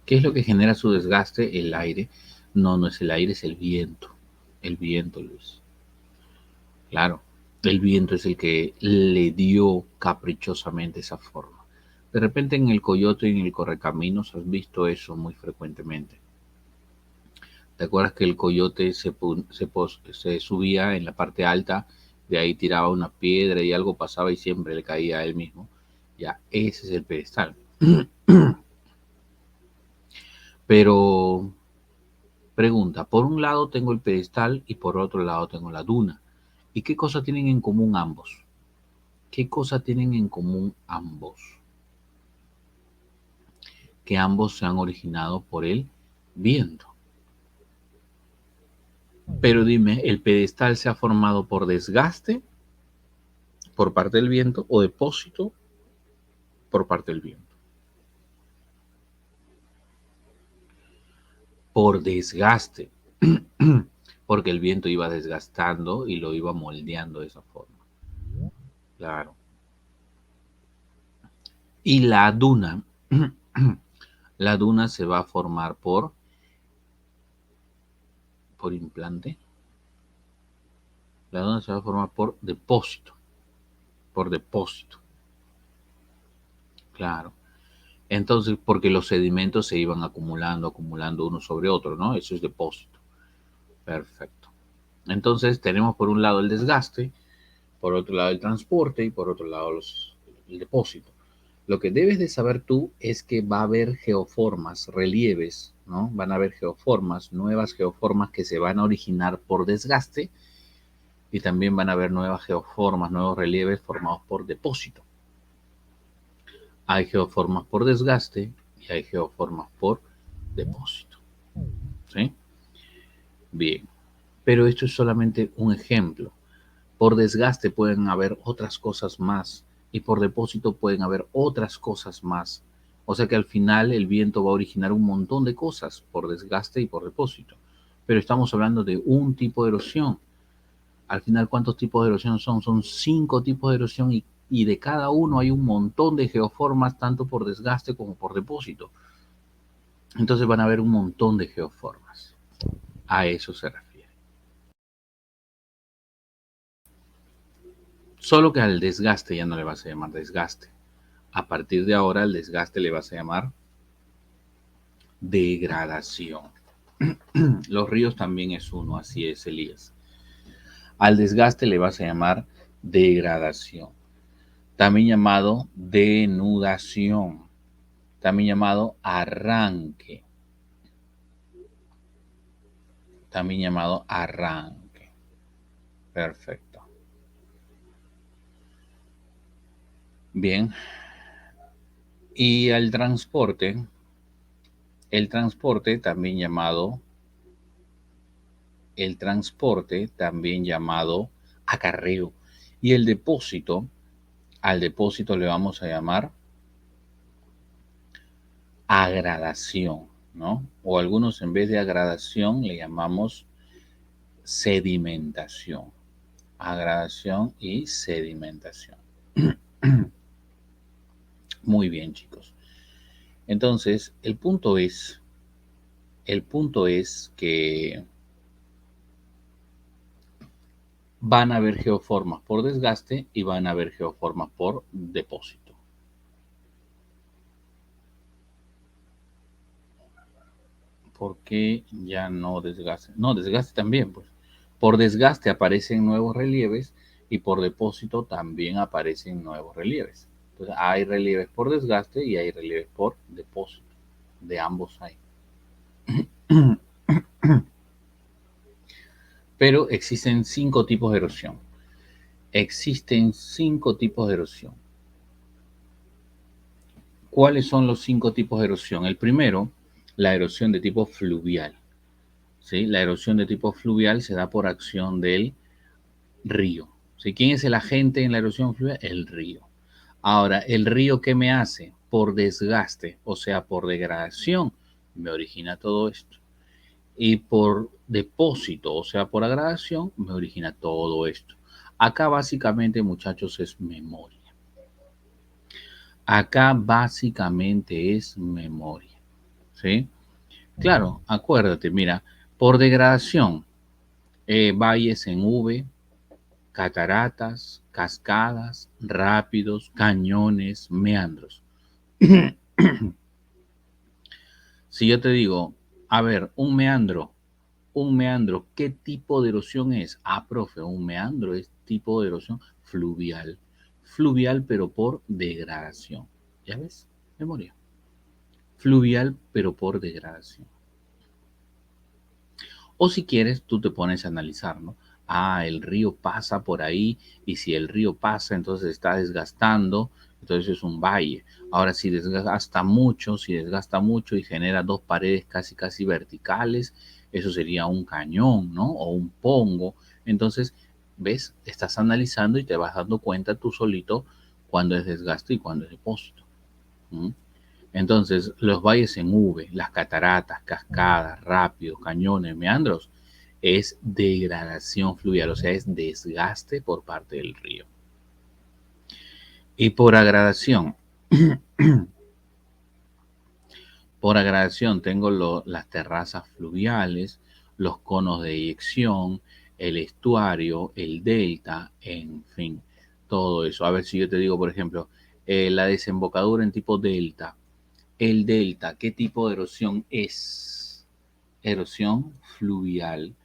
¿Qué es lo que genera su desgaste? El aire. No, no es el aire, es el viento. El viento, Luis. Claro, el viento es el que le dio caprichosamente esa forma. De repente en el coyote y en el correcaminos has visto eso muy frecuentemente. ¿Te acuerdas que el coyote se subía en la parte alta, de ahí tiraba una piedra y algo pasaba y siempre le caía a él mismo? Ya, ese es el pedestal. Pero pregunta, por un lado tengo el pedestal y por otro lado tengo la duna. ¿Y qué cosa tienen en común ambos? ¿Qué cosa tienen en común ambos? Que ambos se han originado por el viento. Pero dime, ¿el pedestal se ha formado por desgaste por parte del viento o depósito por parte del viento? Por desgaste, porque el viento iba desgastando y lo iba moldeando de esa forma. Claro. Y la duna, la duna se va a formar por implante. La duna se va a formar por depósito. Claro. Entonces, porque los sedimentos se iban acumulando, acumulando uno sobre otro, ¿no? Eso es depósito. Perfecto. Entonces, tenemos por un lado el desgaste, por otro lado el transporte y por otro lado el depósito. Lo que debes de saber tú es que va a haber geoformas, relieves, ¿no? Van a haber geoformas, nuevas geoformas que se van a originar por desgaste y también van a haber nuevas geoformas, nuevos relieves formados por depósito. Hay geoformas por desgaste y hay geoformas por depósito. ¿Sí? Bien. Pero esto es solamente un ejemplo. Por desgaste pueden haber otras cosas más y por depósito pueden haber otras cosas más. O sea que al final el viento va a originar un montón de cosas por desgaste y por depósito. Pero estamos hablando de un tipo de erosión. Al final, ¿cuántos tipos de erosión son? Son 5 tipos de erosión y de cada uno hay un montón de geoformas, tanto por desgaste como por depósito. Entonces van a haber un montón de geoformas. A eso se refiere. Solo que al desgaste ya no le vas a llamar desgaste. A partir de ahora el desgaste le vas a llamar degradación. Los ríos también es uno, así es, Elías. Al desgaste le vas a llamar degradación. También llamado denudación. También llamado arranque. También llamado arranque. Perfecto. Bien. Y al transporte El transporte, también llamado acarreo. Y el depósito, al depósito le vamos a llamar agradación, ¿no? O algunos en vez de agradación le llamamos sedimentación. Agradación y sedimentación. Muy bien, chicos. Entonces, el punto es que van a haber geoformas por desgaste y van a haber geoformas por depósito. ¿Por qué ya no desgaste? No, desgaste también, pues. Por desgaste aparecen nuevos relieves y por depósito también aparecen nuevos relieves. Entonces, hay relieves por desgaste y hay relieves por depósito. De ambos hay. Pero existen 5 tipos de erosión. Existen 5 tipos de erosión. ¿Cuáles son los 5 tipos de erosión? El primero, la erosión de tipo fluvial. ¿Sí? La erosión de tipo fluvial se da por acción del río. ¿Sí? ¿Quién es el agente en la erosión fluvial? El río. Ahora, ¿el río qué me hace? Por desgaste, o sea, por degradación, me origina todo esto. Y por depósito, o sea, por agradación, me origina todo esto. Acá básicamente, muchachos, es memoria. Acá básicamente es memoria. ¿Sí? Claro, acuérdate, mira, por degradación, valles en V, cataratas, cascadas, rápidos, cañones, meandros. Si yo te digo, a ver, un meandro, ¿qué tipo de erosión es? Ah, profe, un meandro es tipo de erosión fluvial. Fluvial, pero por degradación. ¿Ya ves? Memoria. Fluvial, pero por degradación. O si quieres, tú te pones a analizar, ¿no? Ah, el río pasa por ahí y si el río pasa, entonces está desgastando, entonces es un valle. Ahora, si desgasta mucho y genera dos paredes casi, casi verticales, eso sería un cañón, ¿no? O un pongo. Entonces, ¿ves? Estás analizando y te vas dando cuenta tú solito cuándo es desgaste y cuándo es depósito. ¿Mm? Entonces, los valles en V, las cataratas, cascadas, rápidos, cañones, meandros, es degradación fluvial, o sea, es desgaste por parte del río. Y por agradación tengo las terrazas fluviales, los conos de eyección, el estuario, el delta, en fin, todo eso. A ver si yo te digo, por ejemplo, la desembocadura en tipo delta. El delta, ¿qué tipo de erosión es? Erosión fluvial,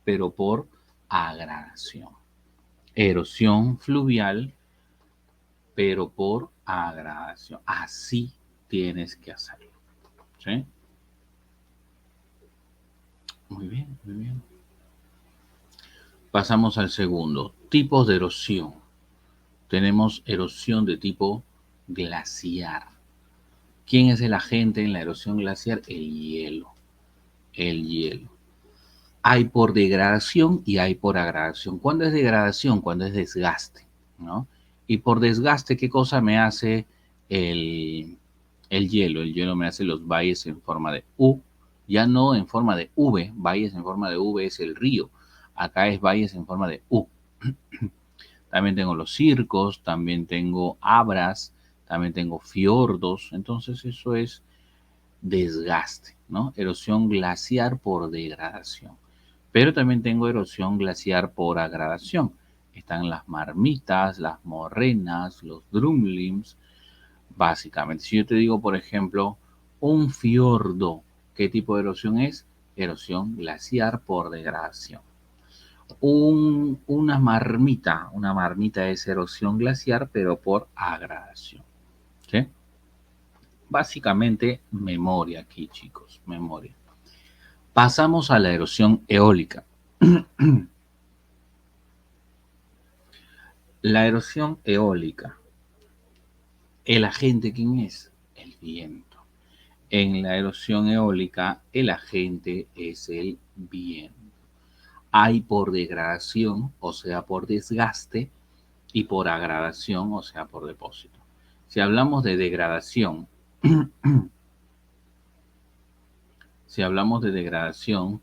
pero por agradación. Erosión fluvial, pero por agradación. Así tienes que hacerlo. ¿Sí? Muy bien, muy bien. Pasamos al segundo. Tipos de erosión. Tenemos erosión de tipo glaciar. ¿Quién es el agente en la erosión glaciar? El hielo. El hielo. Hay por degradación y hay por agradación. ¿Cuándo es degradación? Cuando es desgaste, ¿no? Y por desgaste, ¿qué cosa me hace el hielo? El hielo me hace los valles en forma de U, ya no en forma de V. Valles en forma de V es el río. Acá es valles en forma de U. También tengo los circos, también tengo abras, también tengo fiordos. Entonces eso es desgaste, ¿no? Erosión glaciar por degradación. Pero también tengo erosión glaciar por agradación. Están las marmitas, las morrenas, los drumlins, básicamente. Si yo te digo, por ejemplo, un fiordo, ¿qué tipo de erosión es? Erosión glaciar por degradación. Una marmita es erosión glaciar, pero por agradación. ¿Sí? Básicamente, memoria aquí, chicos, memoria. Pasamos a la erosión eólica. La erosión eólica. ¿El agente quién es? El viento. En la erosión eólica, el agente es el viento. Hay por degradación, o sea, por desgaste, y por agradación, o sea, por depósito. Si hablamos de degradación,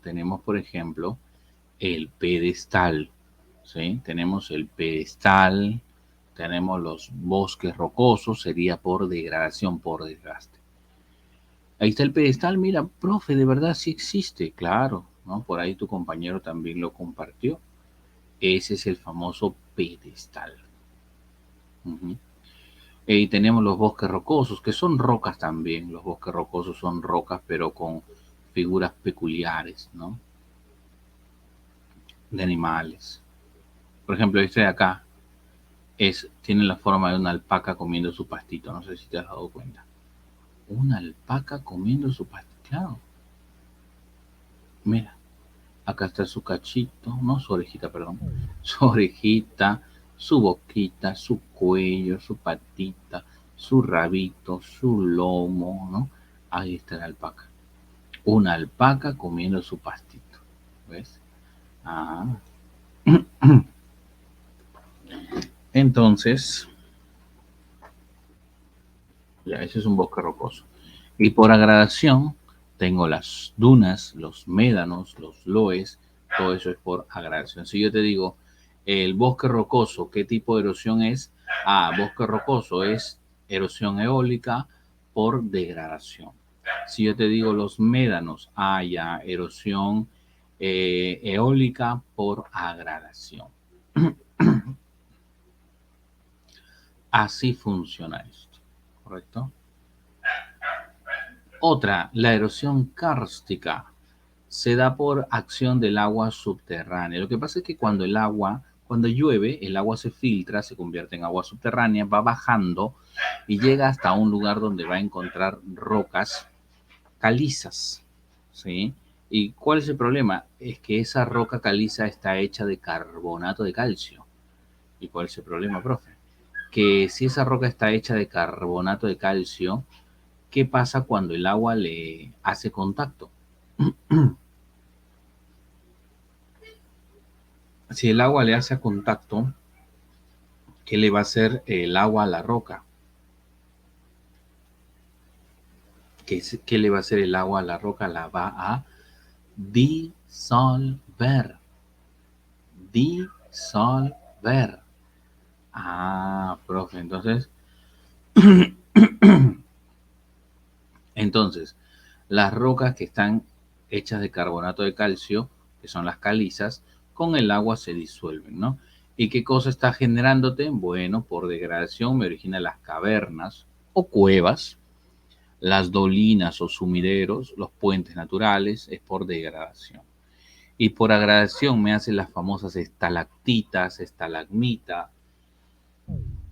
tenemos, por ejemplo, el pedestal, ¿sí? Tenemos el pedestal, tenemos los bosques rocosos, sería por degradación, por desgaste. Ahí está el pedestal, mira, profe, de verdad sí existe, claro, ¿no? Por ahí tu compañero también lo compartió. Ese es el famoso pedestal. Uh-huh. Y tenemos los bosques rocosos, que son rocas también. Los bosques rocosos son rocas, pero con figuras peculiares, ¿no? De animales. Por ejemplo, este de acá tiene la forma de una alpaca comiendo su pastito. No sé si te has dado cuenta. Una alpaca comiendo su pastito. Claro. Mira, acá está su cachito, no su orejita, perdón. Su orejita, su boquita, su cuello, su patita, su rabito, su lomo, ¿no? Ahí está la alpaca. Una alpaca comiendo su pastito. ¿Ves? Ah. Entonces, ya, ese es un bosque rocoso. Y por agradación, tengo las dunas, los médanos, los loes, todo eso es por agradación. Si yo te digo, el bosque rocoso, ¿qué tipo de erosión es? Ah, bosque rocoso es erosión eólica por degradación. Si yo te digo los médanos, ah, ya, erosión eólica por agradación. Así funciona esto, ¿correcto? Otra, la erosión kárstica se da por acción del agua subterránea. Lo que pasa es que cuando llueve, el agua se filtra, se convierte en agua subterránea, va bajando y llega hasta un lugar donde va a encontrar rocas calizas, ¿sí? ¿Y cuál es el problema? Es que esa roca caliza está hecha de carbonato de calcio. ¿Y cuál es el problema, profe? Que si esa roca está hecha de carbonato de calcio, ¿qué pasa cuando el agua le hace contacto? Si el agua le hace contacto, ¿qué le va a hacer el agua a la roca? ¿Qué le va a hacer el agua a la roca? La va a disolver. Disolver. Ah, profe, entonces, las rocas que están hechas de carbonato de calcio, que son las calizas, con el agua se disuelven, ¿no? ¿Y qué cosa está generándote? Bueno, por degradación me origina las cavernas o cuevas, las dolinas o sumideros, los puentes naturales, es por degradación. Y por agradación me hacen las famosas estalactitas,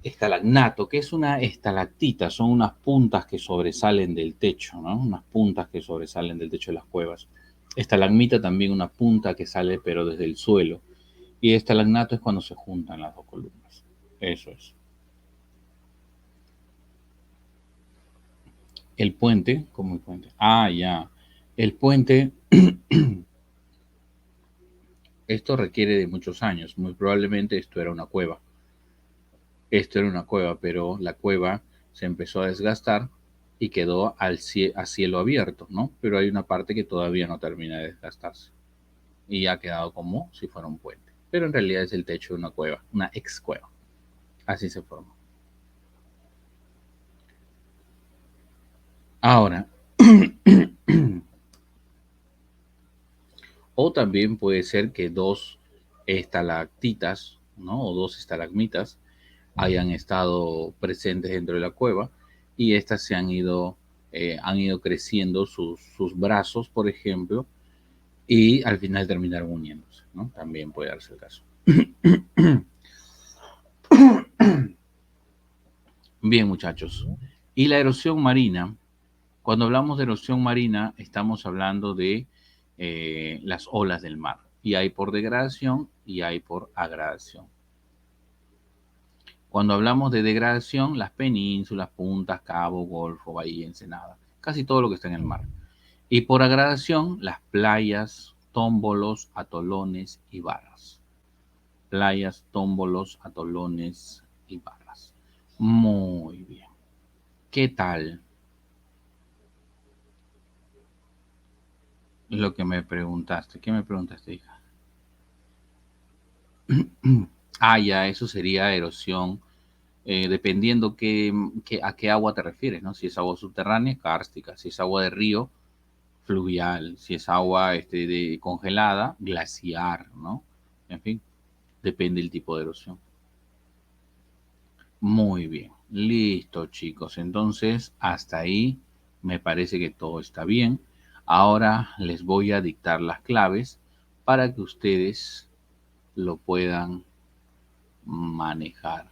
estalagnato, que es una estalactita, son unas puntas que sobresalen del techo, ¿no? Unas puntas que sobresalen del techo de las cuevas. Estalagmita también una punta que sale pero desde el suelo. Y estalagnato es cuando se juntan las dos columnas. Eso es. El puente, ¿cómo el puente? Ah, ya. El puente, esto requiere de muchos años. Muy probablemente esto era una cueva. Esto era una cueva, pero la cueva se empezó a desgastar y quedó a cielo abierto, ¿no? Pero hay una parte que todavía no termina de desgastarse y ha quedado como si fuera un puente. Pero en realidad es el techo de una cueva, una ex cueva. Así se formó. Ahora, o también puede ser que dos estalactitas, ¿no? O dos estalagmitas hayan estado presentes dentro de la cueva y estas han ido creciendo sus brazos, por ejemplo, y al final terminaron uniéndose, ¿no? También puede darse el caso. Bien, muchachos. Y la erosión marina, cuando hablamos de erosión marina, estamos hablando de las olas del mar. Y hay por degradación y hay por agradación. Cuando hablamos de degradación, las penínsulas, puntas, Cabo, Golfo, Bahía, Ensenada. casi todo lo que está en el mar. Y por agradación, las playas, tómbolos, atolones y barras. Playas, tómbolos, atolones y barras. Muy bien. ¿Qué tal lo que me preguntaste? ¿Qué me preguntaste, hija? Ya, eso sería erosión, dependiendo a qué agua te refieres, ¿no? Si es agua subterránea, kárstica. Si es agua de río, fluvial. Si es agua congelada, glaciar, ¿no? En fin, depende del tipo de erosión. Muy bien, listo chicos. Entonces, hasta ahí me parece que todo está bien. Ahora les voy a dictar las claves para que ustedes lo puedan manejar.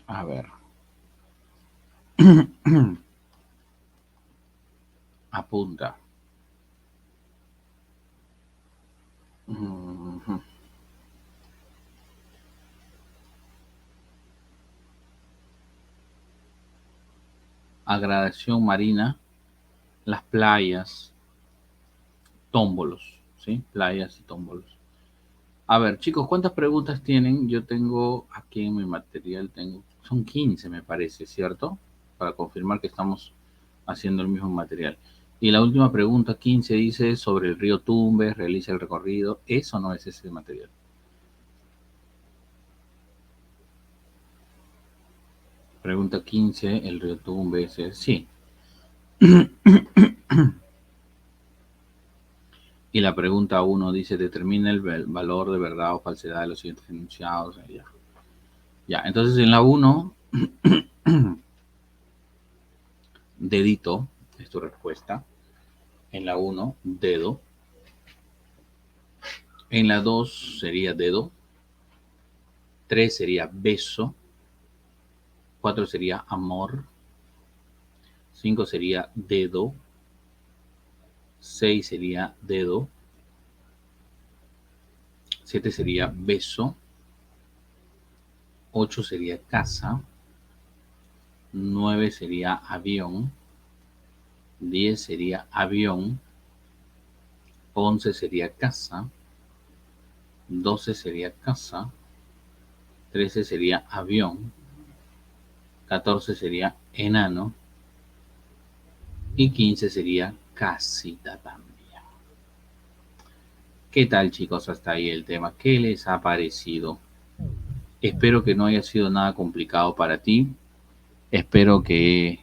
A ver, apunta. Ujú. Agradación marina, las playas, tómbolos, ¿sí? Playas y tómbolos. A ver, chicos, ¿cuántas preguntas tienen? Yo tengo aquí en mi material, son 15 me parece, ¿cierto? Para confirmar que estamos haciendo el mismo material. Y la última pregunta, 15 dice sobre el río Tumbes, realiza el recorrido. ¿Eso no es ese material? Pregunta 15, el río Tumbes es sí. Y la pregunta 1 dice, determina el valor de verdad o falsedad de los siguientes enunciados. Ya. Ya, entonces en la 1, dedito, es tu respuesta. En la 1, dedo. En la 2 sería dedo. 3 sería beso. 4 sería amor. 5 sería dedo. 6 sería dedo. 7 sería beso. 8 sería casa. 9 sería avión. 10 sería avión. 11 sería casa. 12 sería casa. 13 sería avión. 14 sería enano. Y 15 sería casita también. ¿Qué tal, chicos? Hasta ahí el tema. ¿Qué les ha parecido? Espero que no haya sido nada complicado para ti. Espero que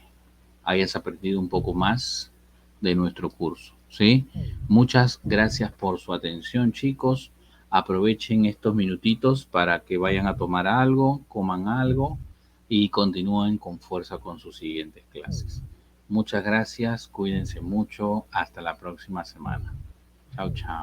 hayas aprendido un poco más de nuestro curso, ¿sí? Muchas gracias por su atención, chicos. Aprovechen estos minutitos para que vayan a tomar algo, coman algo y continúen con fuerza con sus siguientes clases. Muchas gracias, cuídense mucho. Hasta la próxima semana. Chao, chao.